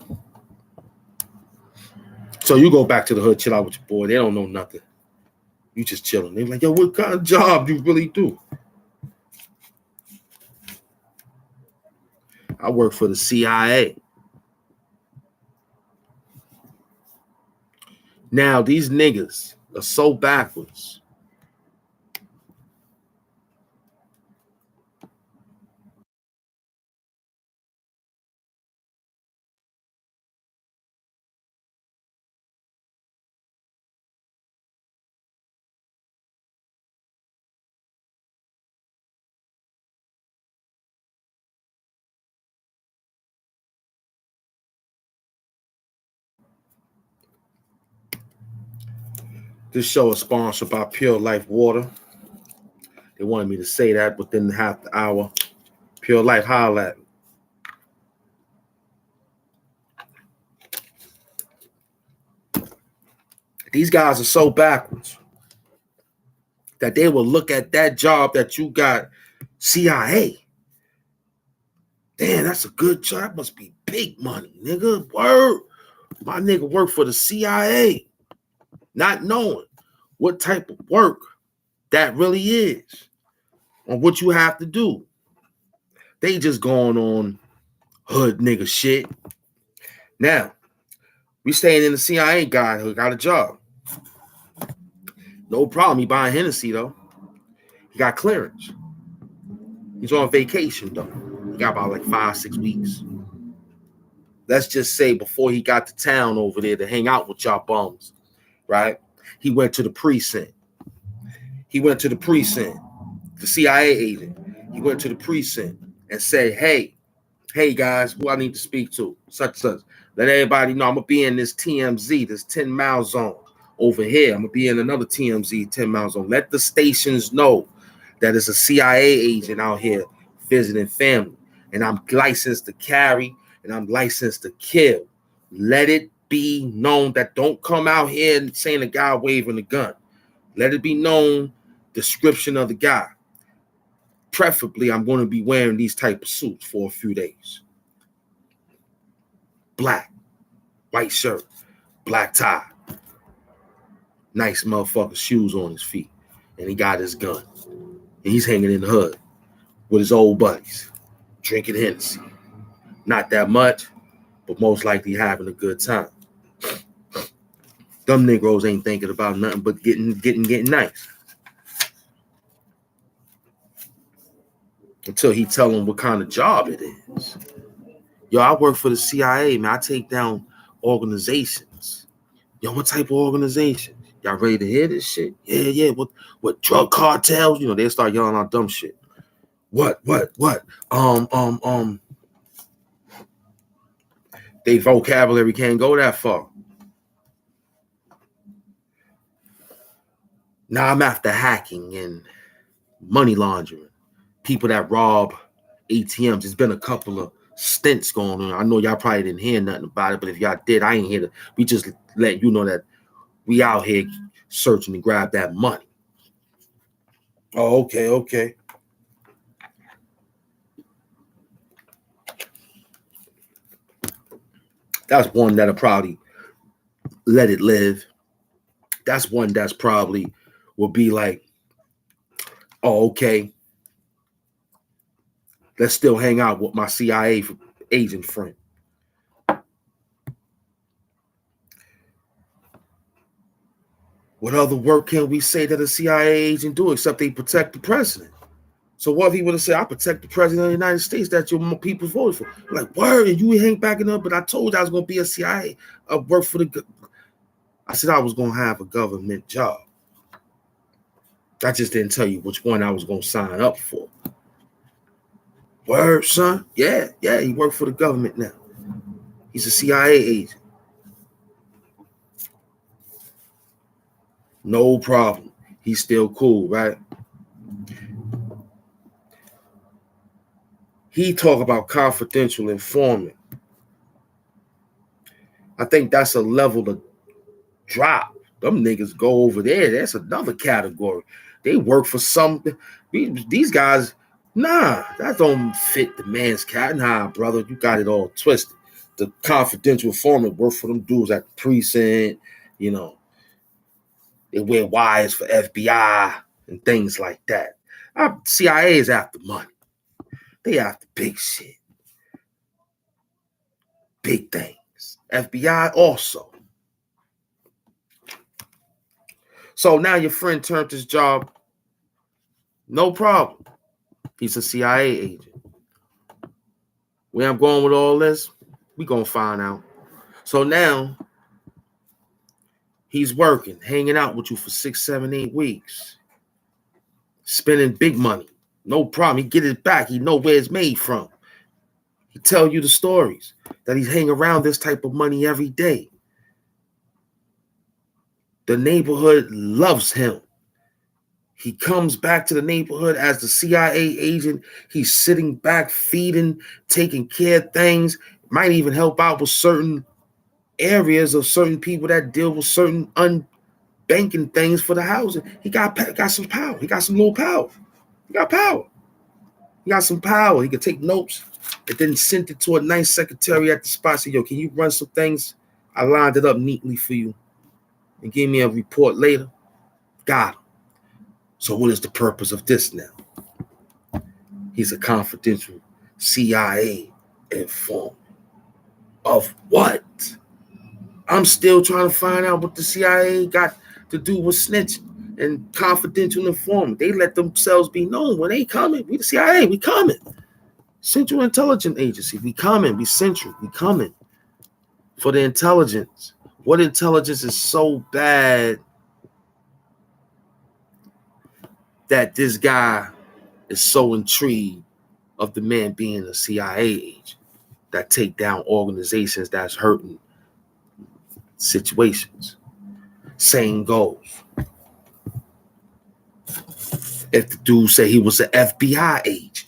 So you go back to the hood, chill out with your boy. They don't know nothing. You just chilling. They're like, yo, what kind of job you really do? I work for the CIA. Now, these niggas are so backwards. This show is sponsored by Pure Life Water. They wanted me to say that within half the hour. Pure Life, holla at me. These guys are so backwards that they will look at that job that you got, CIA. Damn, that's a good job. That must be big money, nigga. Word. My nigga worked for the CIA. Not knowing what type of work that really is or what you have to do. They just going on hood nigga shit. Now, we staying in the CIA guy who got a job. No problem. He buying Hennessy, though. He got clearance. He's on vacation, though. He got about like 5-6 weeks. Let's just say before he got to town over there to hang out with y'all bums, right? He went to the precinct. The CIA agent. He went to the precinct and said, hey guys, who I need to speak to, such. Let everybody know I'm going to be in this TMZ, this 10-mile zone over here. I'm going to be in another TMZ 10-mile zone. Let the stations know that it's a CIA agent out here visiting family. And I'm licensed to carry and I'm licensed to kill. Let it be known that don't come out here and saying a guy waving a gun. Let it be known description of the guy. Preferably, I'm going to be wearing these type of suits for a few days. Black, white shirt, black tie, nice motherfucking shoes on his feet, and he got his gun. And he's hanging in the hood with his old buddies, drinking Hennessy. Not that much, but most likely having a good time. Them Negroes ain't thinking about nothing but getting nice. Until he tell them what kind of job it is. Yo, I work for the CIA, man. I take down organizations. Yo, what type of organization? Y'all ready to hear this shit? Yeah. What drug cartels? You know, they start yelling out dumb shit. What? They vocabulary can't go that far. Now I'm after hacking and money laundering. People that rob ATMs. There's been a couple of stints going on. I know y'all probably didn't hear nothing about it, but if y'all did, I ain't hear it. We just let you know that we out here searching to grab that money. Oh, okay. That's one that'll probably let it live. That's one that's probably will be like, oh, okay. Let's still hang out with my CIA agent friend. What other work can we say that a CIA agent do except they protect the president? So what if he would have said, I protect the president of the United States that your people voted for? Like, word, and you ain't backing up, but I told you I was going to be a CIA, work for the... I said I was going to have a government job. I just didn't tell you which one I was going to sign up for. Word, son? Yeah, he worked for the government now. He's a CIA agent. No problem. He's still cool, right? He talk about confidential informant. I think that's a level to drop. Them niggas go over there. That's another category. They work for something. These guys, nah, that don't fit the man's cat. Nah, brother, you got it all twisted. The confidential informant work for them dudes at the precinct, you know. They wear wires for FBI and things like that. CIA is after money. They after big shit. Big things. FBI also. So now your friend turned his job. No problem. He's a CIA agent. Where I'm going with all this, we gonna find out. So now he's working, hanging out with you for 6, 7, 8 weeks. Spending big money. No problem. He get it back. He know where it's made from. He tell you the stories that he's hanging around this type of money every day. The neighborhood loves him. He comes back to the neighborhood as the CIA agent. He's sitting back, feeding, taking care of things. Might even help out with certain areas of certain people that deal with certain unbanking things for the housing. He got some power. He got some little power. He got power. He got some power. He could take notes and then send it to a nice secretary at the spot. Say, yo, can you run some things? I lined it up neatly for you and give me a report later. Got him. So what is the purpose of this now? He's a confidential CIA informant. Of what? I'm still trying to find out what the CIA got to do with snitching and confidential informant. They let themselves be known when they coming. We the CIA, we coming. Central Intelligence Agency, we coming. We central, we coming. For the intelligence. What intelligence is so bad that this guy is so intrigued of the man being a CIA agent that take down organizations that's hurting situations. Same goes. If the dude say he was an FBI agent,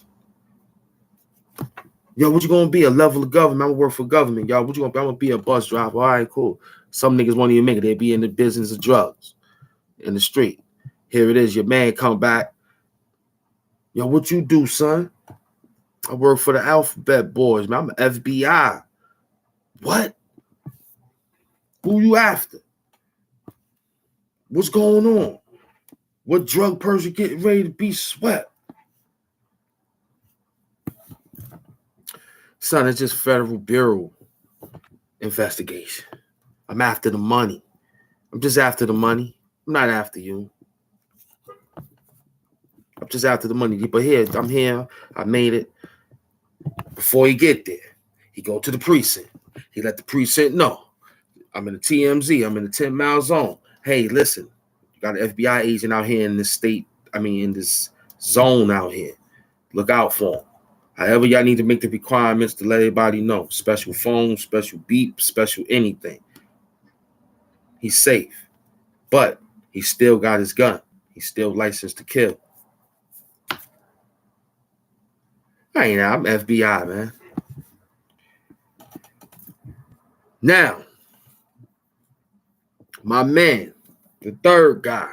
Yo, what you gonna be? A level of government. I'm gonna work for government. Y'all, what you gonna be? I'm gonna be a bus driver. All right, cool. Some niggas won't even make it. They be in the business of drugs in the street. Here it is. Your man come back. Yo, what you do, son? I work for the Alphabet Boys, man. I'm an FBI. What? Who you after? What's going on? What drug person getting ready to be swept? Son, it's just Federal Bureau investigation. I'm after the money. I'm just after the money. I'm not after you. I'm just after the money. But here, I'm here. I made it. Before he get there, he go to the precinct. He let the precinct know. I'm in the TMZ. I'm in the 10-mile zone. Hey, listen, you got an FBI agent out here in this state. In this zone out here. Look out for him. However, y'all need to make the requirements to let everybody know. Special phone, special beep, special anything. He's safe. But he still got his gun. He's still licensed to kill. I'm FBI, man. Now, my man, the third guy,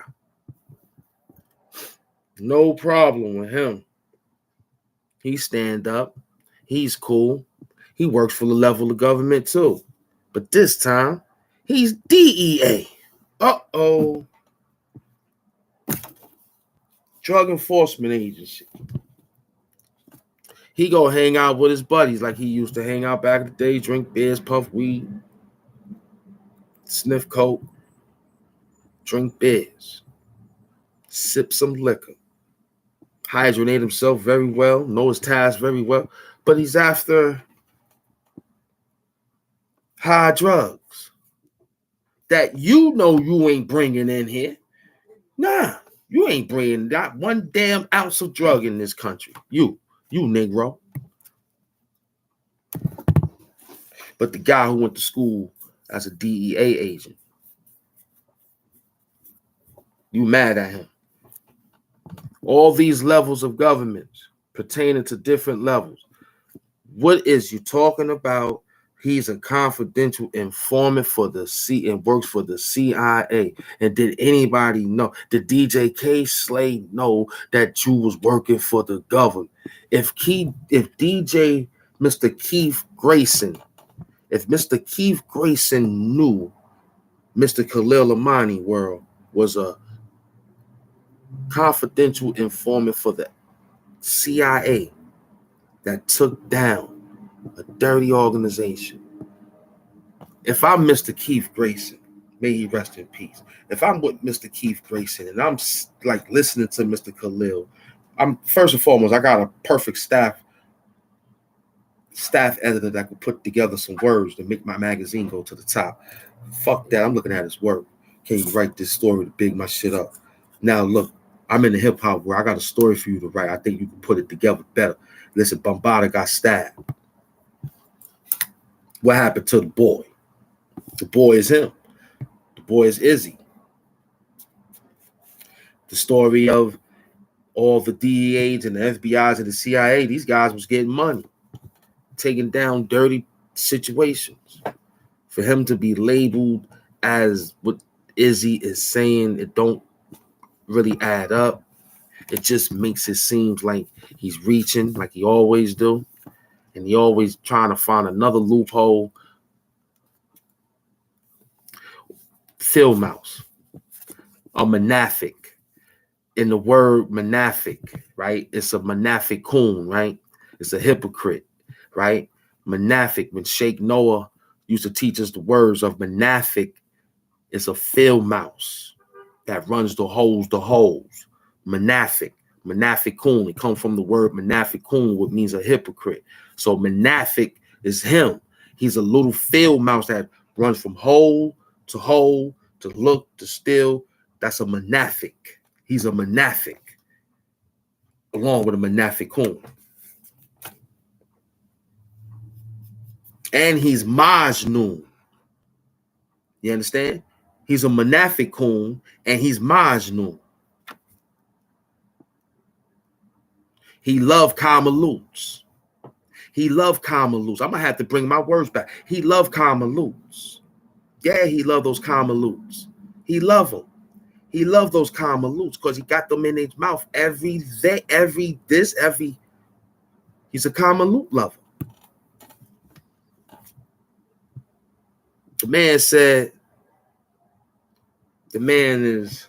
no problem with him. He stand up. He's cool. He works for the level of government too. But this time, he's DEA. Uh-oh. Drug Enforcement Agency. He go hang out with his buddies like he used to hang out back in the day, drink beers, puff weed, sniff coke, drink beers, sip some liquor, hydrate himself very well, know his task very well, but he's after high drugs that you ain't bringing in here. Nah, you ain't bringing not one damn ounce of drug in this country. You Negro. But the guy who went to school as a DEA agent, you mad at him. All these levels of government pertaining to different levels. What is you talking about? He's a confidential informant for the and works for the CIA. And did anybody know? Did DJ K Slade know that you was working for the government? If DJ Mr. Keith Grayson, if Mr. Keith Grayson knew Mr. Khalil Amani World was a confidential informant for the CIA that took down a dirty organization. If I'm Mr. Keith Grayson, may he rest in peace. If I'm with Mr. Keith Grayson and I'm like listening to Mr. Khalil, I'm first and foremost, I got a perfect staff editor that could put together some words to make my magazine go to the top. Fuck that. I'm looking at his work. Can you write this story to big my shit up? Now look, I'm in the hip hop where I got a story for you to write. I think you can put it together better. Listen, Bombada got stabbed. What happened to the boy? The boy is him. The boy is Izzy. The story of all the DEAs and the FBIs and the CIA, these guys was getting money, taking down dirty situations. For him to be labeled as what Izzy is saying, it don't really add up. It just makes it seem like he's reaching like he always do. And he always trying to find another loophole. Phil Mouse, a monaphic. In the word monaphic, right? It's a monaphic coon, right? It's a hypocrite, right? Monaphic, when Sheikh Noah used to teach us the words of monaphic, it's a field mouse that runs the holes. Monaphic coon. It comes from the word monaphic coon, which means a hypocrite. So monaphic is him. He's a little field mouse that runs from hole to look to steal. That's a monaphic. He's a monaphic, along with a monaphic coon. And he's Majnun. You understand? He's a monaphic coon, and he's Majnun. He loved Kamaloots. He loved Kamaloots. I'm gonna have to bring my words back. He loved Kamaloots. Yeah, he loved those Kamaloots. He loved them. He loved those Kamaloots because he got them in his mouth every day, every. He's a Kamaloot lover. The man said, the man is,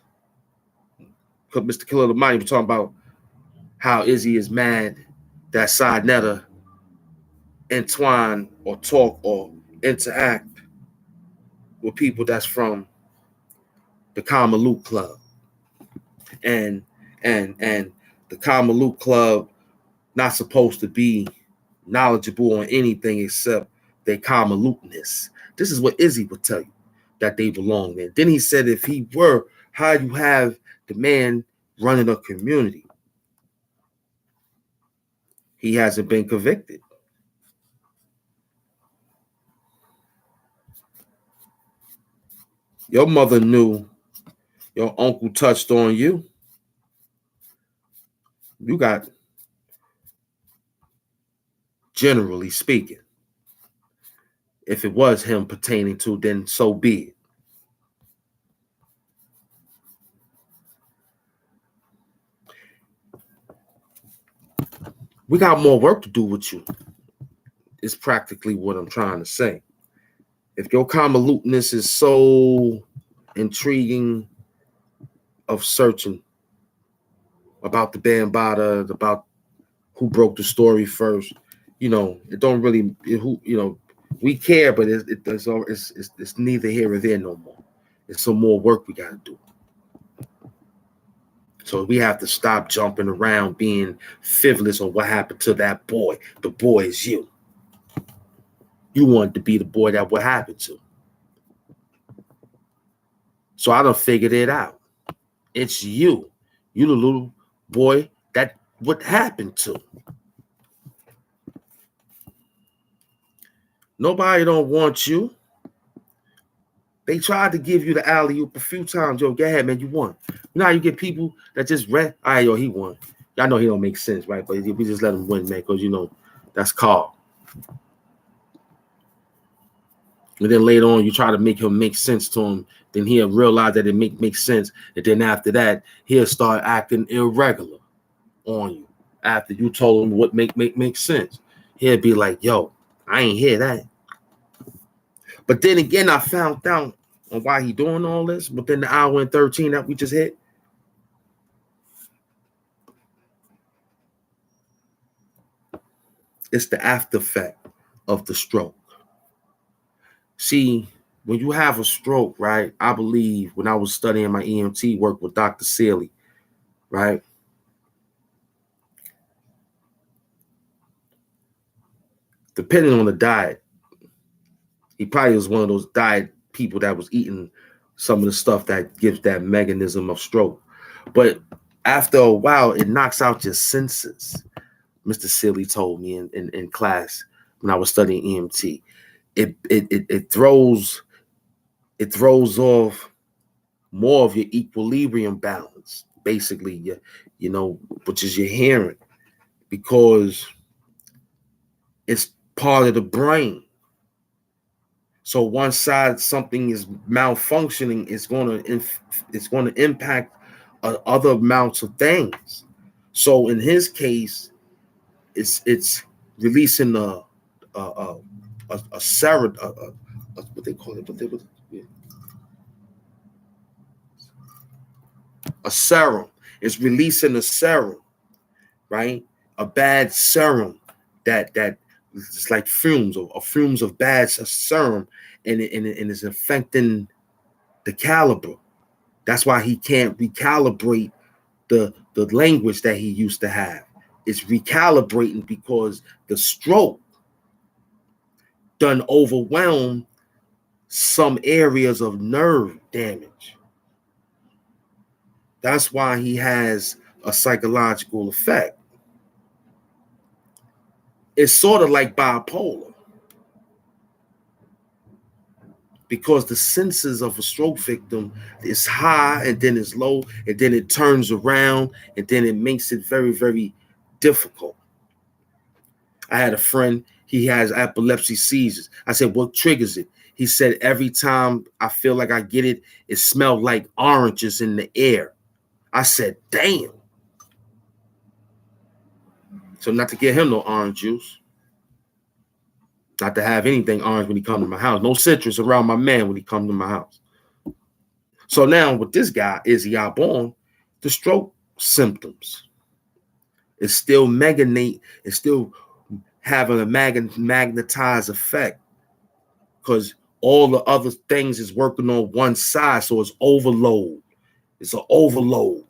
Mr. Killer of the Mind, we're talking about how Izzy is mad that Sinetta entwine or talk or interact with people that's from the Kamaloot Club. And the Kamaloot Club not supposed to be knowledgeable on anything except their Kamalootness. This is what Izzy would tell you, that they belong there. Then he said, if he were, how you have the man running a community? He hasn't been convicted. Your mother knew your uncle touched on you. You got, generally speaking, if it was him pertaining to, then so be it. We got more work to do with you, is practically what I'm trying to say. If your Kamalootness is so intriguing of searching about the Bambaataa, about who broke the story first, it don't really, we care, but it's neither here or there no more. It's some more work we got to do. So we have to stop jumping around being frivolous on what happened to that boy. The boy is you. You wanted to be the boy that what happened to. So I done figured it out. It's you. You the little boy that what happened to. Nobody don't want you. They tried to give you the alley-oop a few times. Yo, go ahead, man, you won. You know how you get people that just all right, yo, he won. Y'all know he don't make sense, right? But we just let him win, man, because, that's Carl. And then later on, you try to make him make sense to him. Then he'll realize that it makes sense. And then after that, he'll start acting irregular on you. After you told him what makes sense. He'll be like, yo, I ain't hear that. But then again, I found out on why he doing all this within the hour and 13 that we just hit. It's the after effect of the stroke. See, when you have a stroke, right? I believe when I was studying my EMT work with Dr. Seeley, right? Depending on the diet, he probably was one of those diet people that was eating some of the stuff that gives that mechanism of stroke. But after a while, it knocks out your senses. Mr. Seeley told me in class when I was studying EMT. It throws off more of your equilibrium balance, basically, which is your hearing, because it's part of the brain. So one side something is malfunctioning, it's going to impact other amounts of things. So in his case, it's releasing a serum, what they call it, a serum. It's releasing a serum, right? A bad serum that it's like fumes or fumes of bad serum, and it's affecting the caliber. That's why he can't recalibrate the language that he used to have. It's recalibrating because the stroke done overwhelmed some areas of nerve damage. That's why he has a psychological effect. It's sort of like bipolar, because the senses of a stroke victim is high and then it's low and then it turns around and then it makes it very, very difficult. I had a friend, he has epilepsy seizures. I said, what triggers it? He said, every time I feel like I get it, it smelled like oranges in the air. I said, damn. So not to get him no orange juice. Not to have anything orange when he come to my house. No citrus around my man when he come to my house. So now with this guy, Izzy Albon, the stroke symptoms. It's still it's still having a magnetized effect because all the other things is working on one side, so it's overload. It's an overload.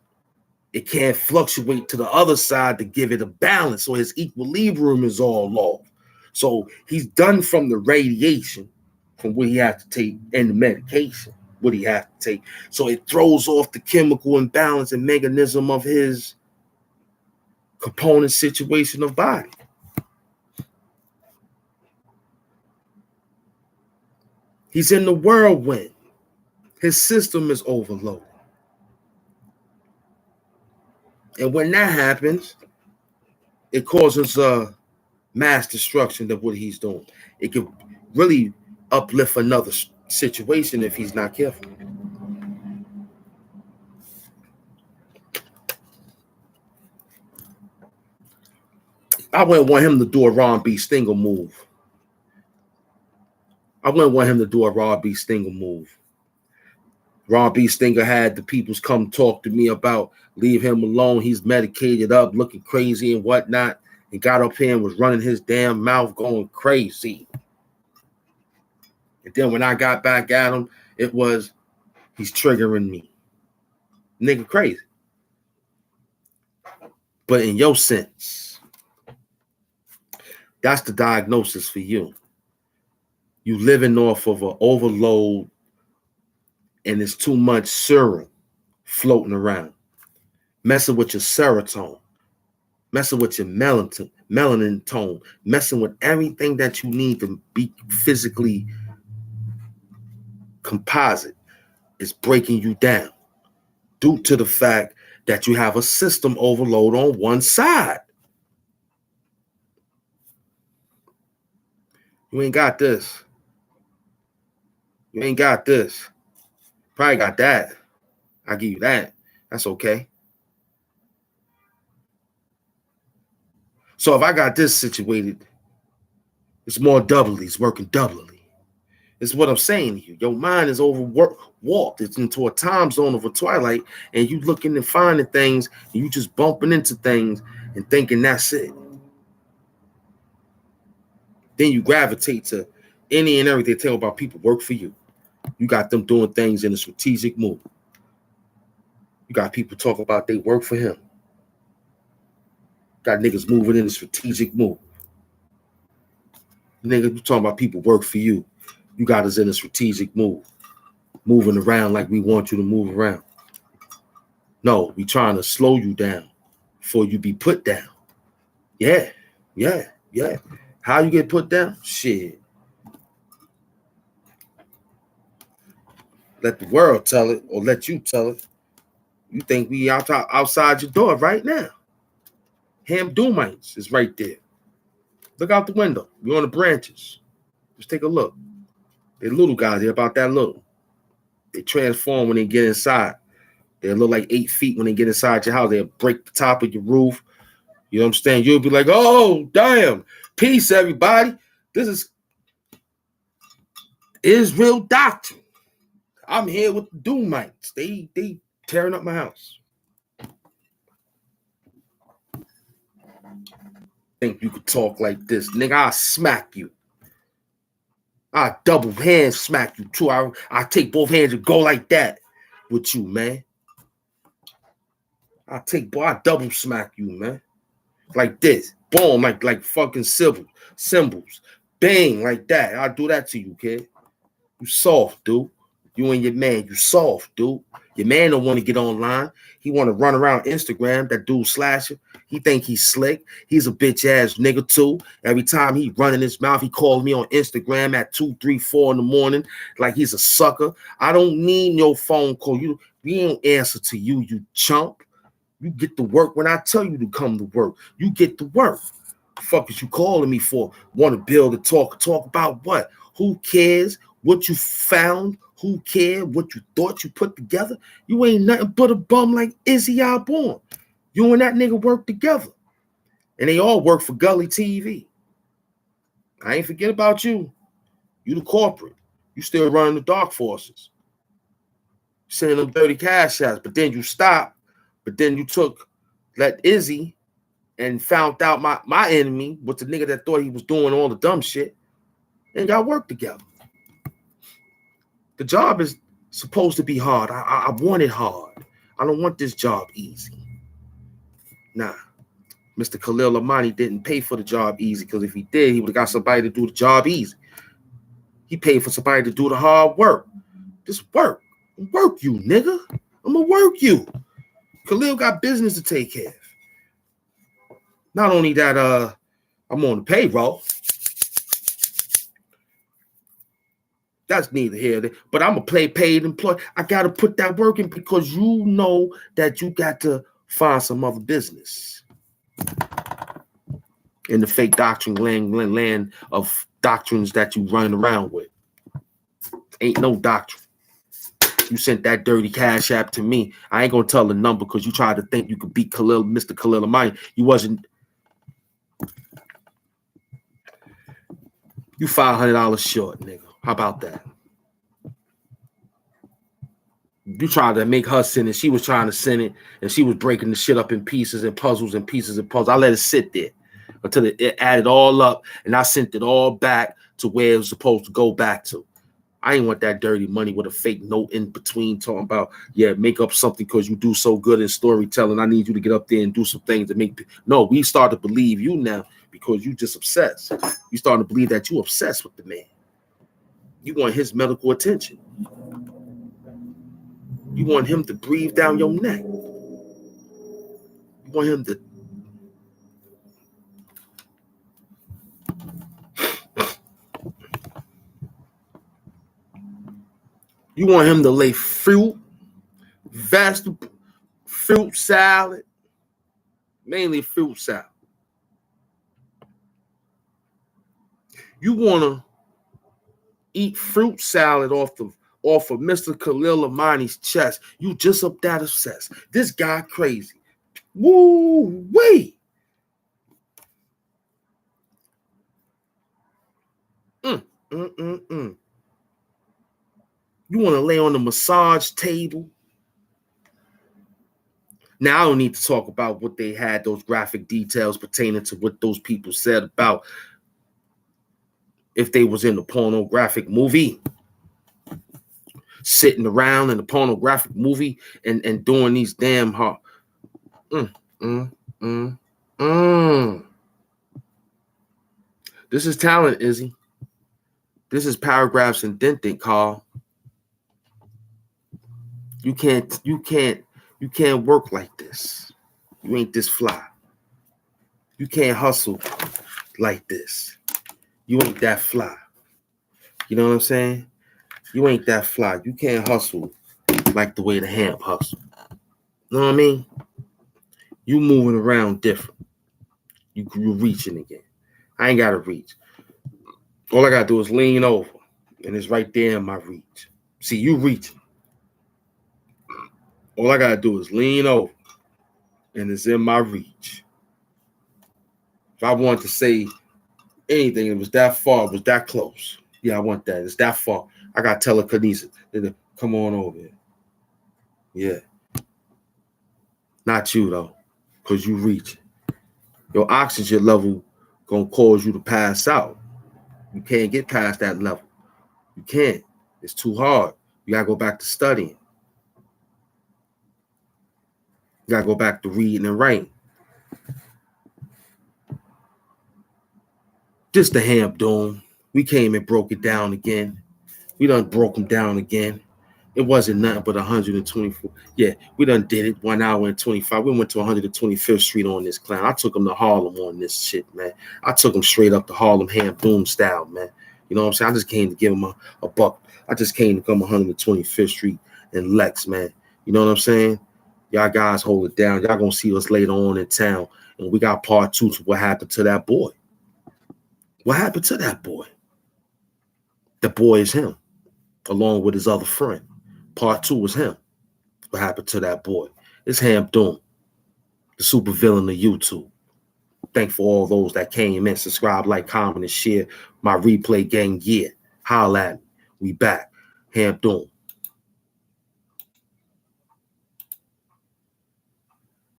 It can't fluctuate to the other side to give it a balance, so his equilibrium is all off. So he's done from the radiation, from what he has to take, and the medication, what he has to take. So it throws off the chemical imbalance and mechanism of his component situation of body. He's in the whirlwind. His system is overloaded. And when that happens, it causes mass destruction of what he's doing. It could really uplift another situation if he's not careful. I wouldn't want him to do a Ron B. Stinger move. Ron B. Stinger had the peoples come talk to me about leave him alone. He's medicated up, looking crazy and whatnot. And got up here and was running his damn mouth going crazy. And then when I got back at him, it was, he's triggering me. Nigga crazy. But in your sense, that's the diagnosis for you. You living off of an overload and there's too much serum floating around. Messing with your serotonin. Messing with your melanin tone. Messing with everything that you need to be physically composite. Is breaking you down due to the fact that you have a system overload on one side. You ain't got this. You ain't got this. Probably got that. I'll give you that. That's okay. So if I got this situated, it's more doubly. It's working doubly. It's what I'm saying to you. Your mind is warped. It's into a time zone of a twilight, and you looking and finding things, and you just bumping into things and thinking that's it. Then you gravitate to any and everything tell about people work for you. You got them doing things in a strategic move. You got people talk about they work for him. Got niggas moving in a strategic move. Nigga, you talking about people work for you. You got us in a strategic move. Moving around like we want you to move around. No, we trying to slow you down before you be put down. Yeah. How you get put down? Shit. Let the world tell it or let you tell it. You think we outside your door right now. Hamp Doomites is right there. Look out the window. We're on the branches. Just take a look. They're little guys. They're about that little. They transform when they get inside. They look like 8 feet when they get inside your house. They'll break the top of your roof. You know what I'm saying? You'll be like, oh, damn. Peace, everybody. This is Israel Doctrine. I'm here with the Doomites. They tearing up my house. Think you could talk like this. Nigga, I'll smack you. I double hand smack you too. I take both hands and go like that with you, man. I double smack you, man. Like this. Boom, like fucking symbols. Bang, like that. I'll do that to you, kid. You soft, dude. You and your man, you soft, dude. Your man don't want to get online. He want to run around Instagram, that dude Slasher. He think he's slick. He's a bitch ass nigga too. Every time he running his mouth, he calls me on Instagram at 2, 3, 4 in the morning like he's a sucker. I don't need no phone call. We don't answer to you, you chump. You get to work when I tell you to come to work. You get to work. Fuck is you calling me for? Want to build a talk about what? Who cares what you found? Who cares what you thought you put together? You ain't nothing but a bum like Izzy Alborn. You and that nigga work together. And they all work for Gully TV. I ain't forget about you. You the corporate. You still running the dark forces. Sending them dirty cash shots. But then you stopped. But then you let Izzy and found out my enemy was the nigga that thought he was doing all the dumb shit. And y'all work together. The job is supposed to be hard. I want it hard. I don't want this job easy. Nah. Mr. Khalil Amani didn't pay for the job easy, because if he did, he would have got somebody to do the job easy. He paid for somebody to do the hard work. Just work. Work you, nigga. I'm going to work you. Khalil got business to take care of. Not only that, I'm on the payroll. That's neither here nor there. But I'm a paid employee. I got to put that work in, because you know that you got to find some other business. In the fake doctrine land of doctrines that you run around with. Ain't no doctrine. You sent that dirty cash app to me. I ain't gonna tell the number, because you tried to think you could beat Mr. Khalil Amani. You wasn't. You $500 short, nigga. How about that? You tried to make her send it. She was trying to send it, and she was breaking the shit up in pieces and puzzles and pieces and puzzles. I let it sit there until it added all up, and I sent it all back to where it was supposed to go back to. I ain't want that dirty money with a fake note in between talking about, yeah, make up something because you do so good in storytelling. I need you to get up there and do some things to make. No, we start to believe you now because you just obsessed. You starting to believe that you obsessed with the man. You want his medical attention. You want him to breathe down your neck. You want him to. You want him to lay fruit, vegetable, fruit salad, mainly fruit salad. You want to eat fruit salad off of Mr. Khalil Amani's chest. You just up that obsessed. This guy crazy. Woo wee. You want to lay on the massage table. Now I don't need to talk about what they had, those graphic details pertaining to what those people said about if they was in the pornographic movie. Sitting around in the pornographic movie and doing these damn hard. This is talent, Izzy. This is paragraphs indented, Carl. You can't work like this. You ain't this fly. You can't hustle like this. You ain't that fly. You know what I'm saying? You ain't that fly. You can't hustle like the way the Hamp hustle. You know what I mean? You moving around different. You reaching again. I ain't got to reach. All I got to do is lean over, and it's right there in my reach. See, you reaching. All I got to do is lean over, and it's in my reach. If I want to say anything, it was that far, it was that close. Yeah, I want that. It's that far. I got telekinesis. Come on over here. Yeah. Not you, though, because you reaching. Your oxygen level going to cause you to pass out. You can't get past that level. You can't. It's too hard. You got to go back to studying. You got to go back to reading and writing. This the Hamp Doom. We came and broke it down again. We done broke them down again. It wasn't nothing but 124. Yeah, we done did it 1 hour and 25. We went to 125th Street on this clown. I took him to Harlem on this shit, man. I took him straight up to Harlem Hamp Doom style, man. You know what I'm saying? I just came to give him a buck. I just came to come 125th Street and Lex, man. You know what I'm saying? Y'all guys hold it down. Y'all gonna see us later on in town. And we got part 2 to what happened to that boy. What happened to that boy? The boy is him, along with his other friend. Part 2 is him. What happened to that boy? It's Hamp, the super villain of YouTube. Thank for all those that came in. Subscribe, like, comment, and share. My replay gang, yeah. Holla at me. We back. Hamp.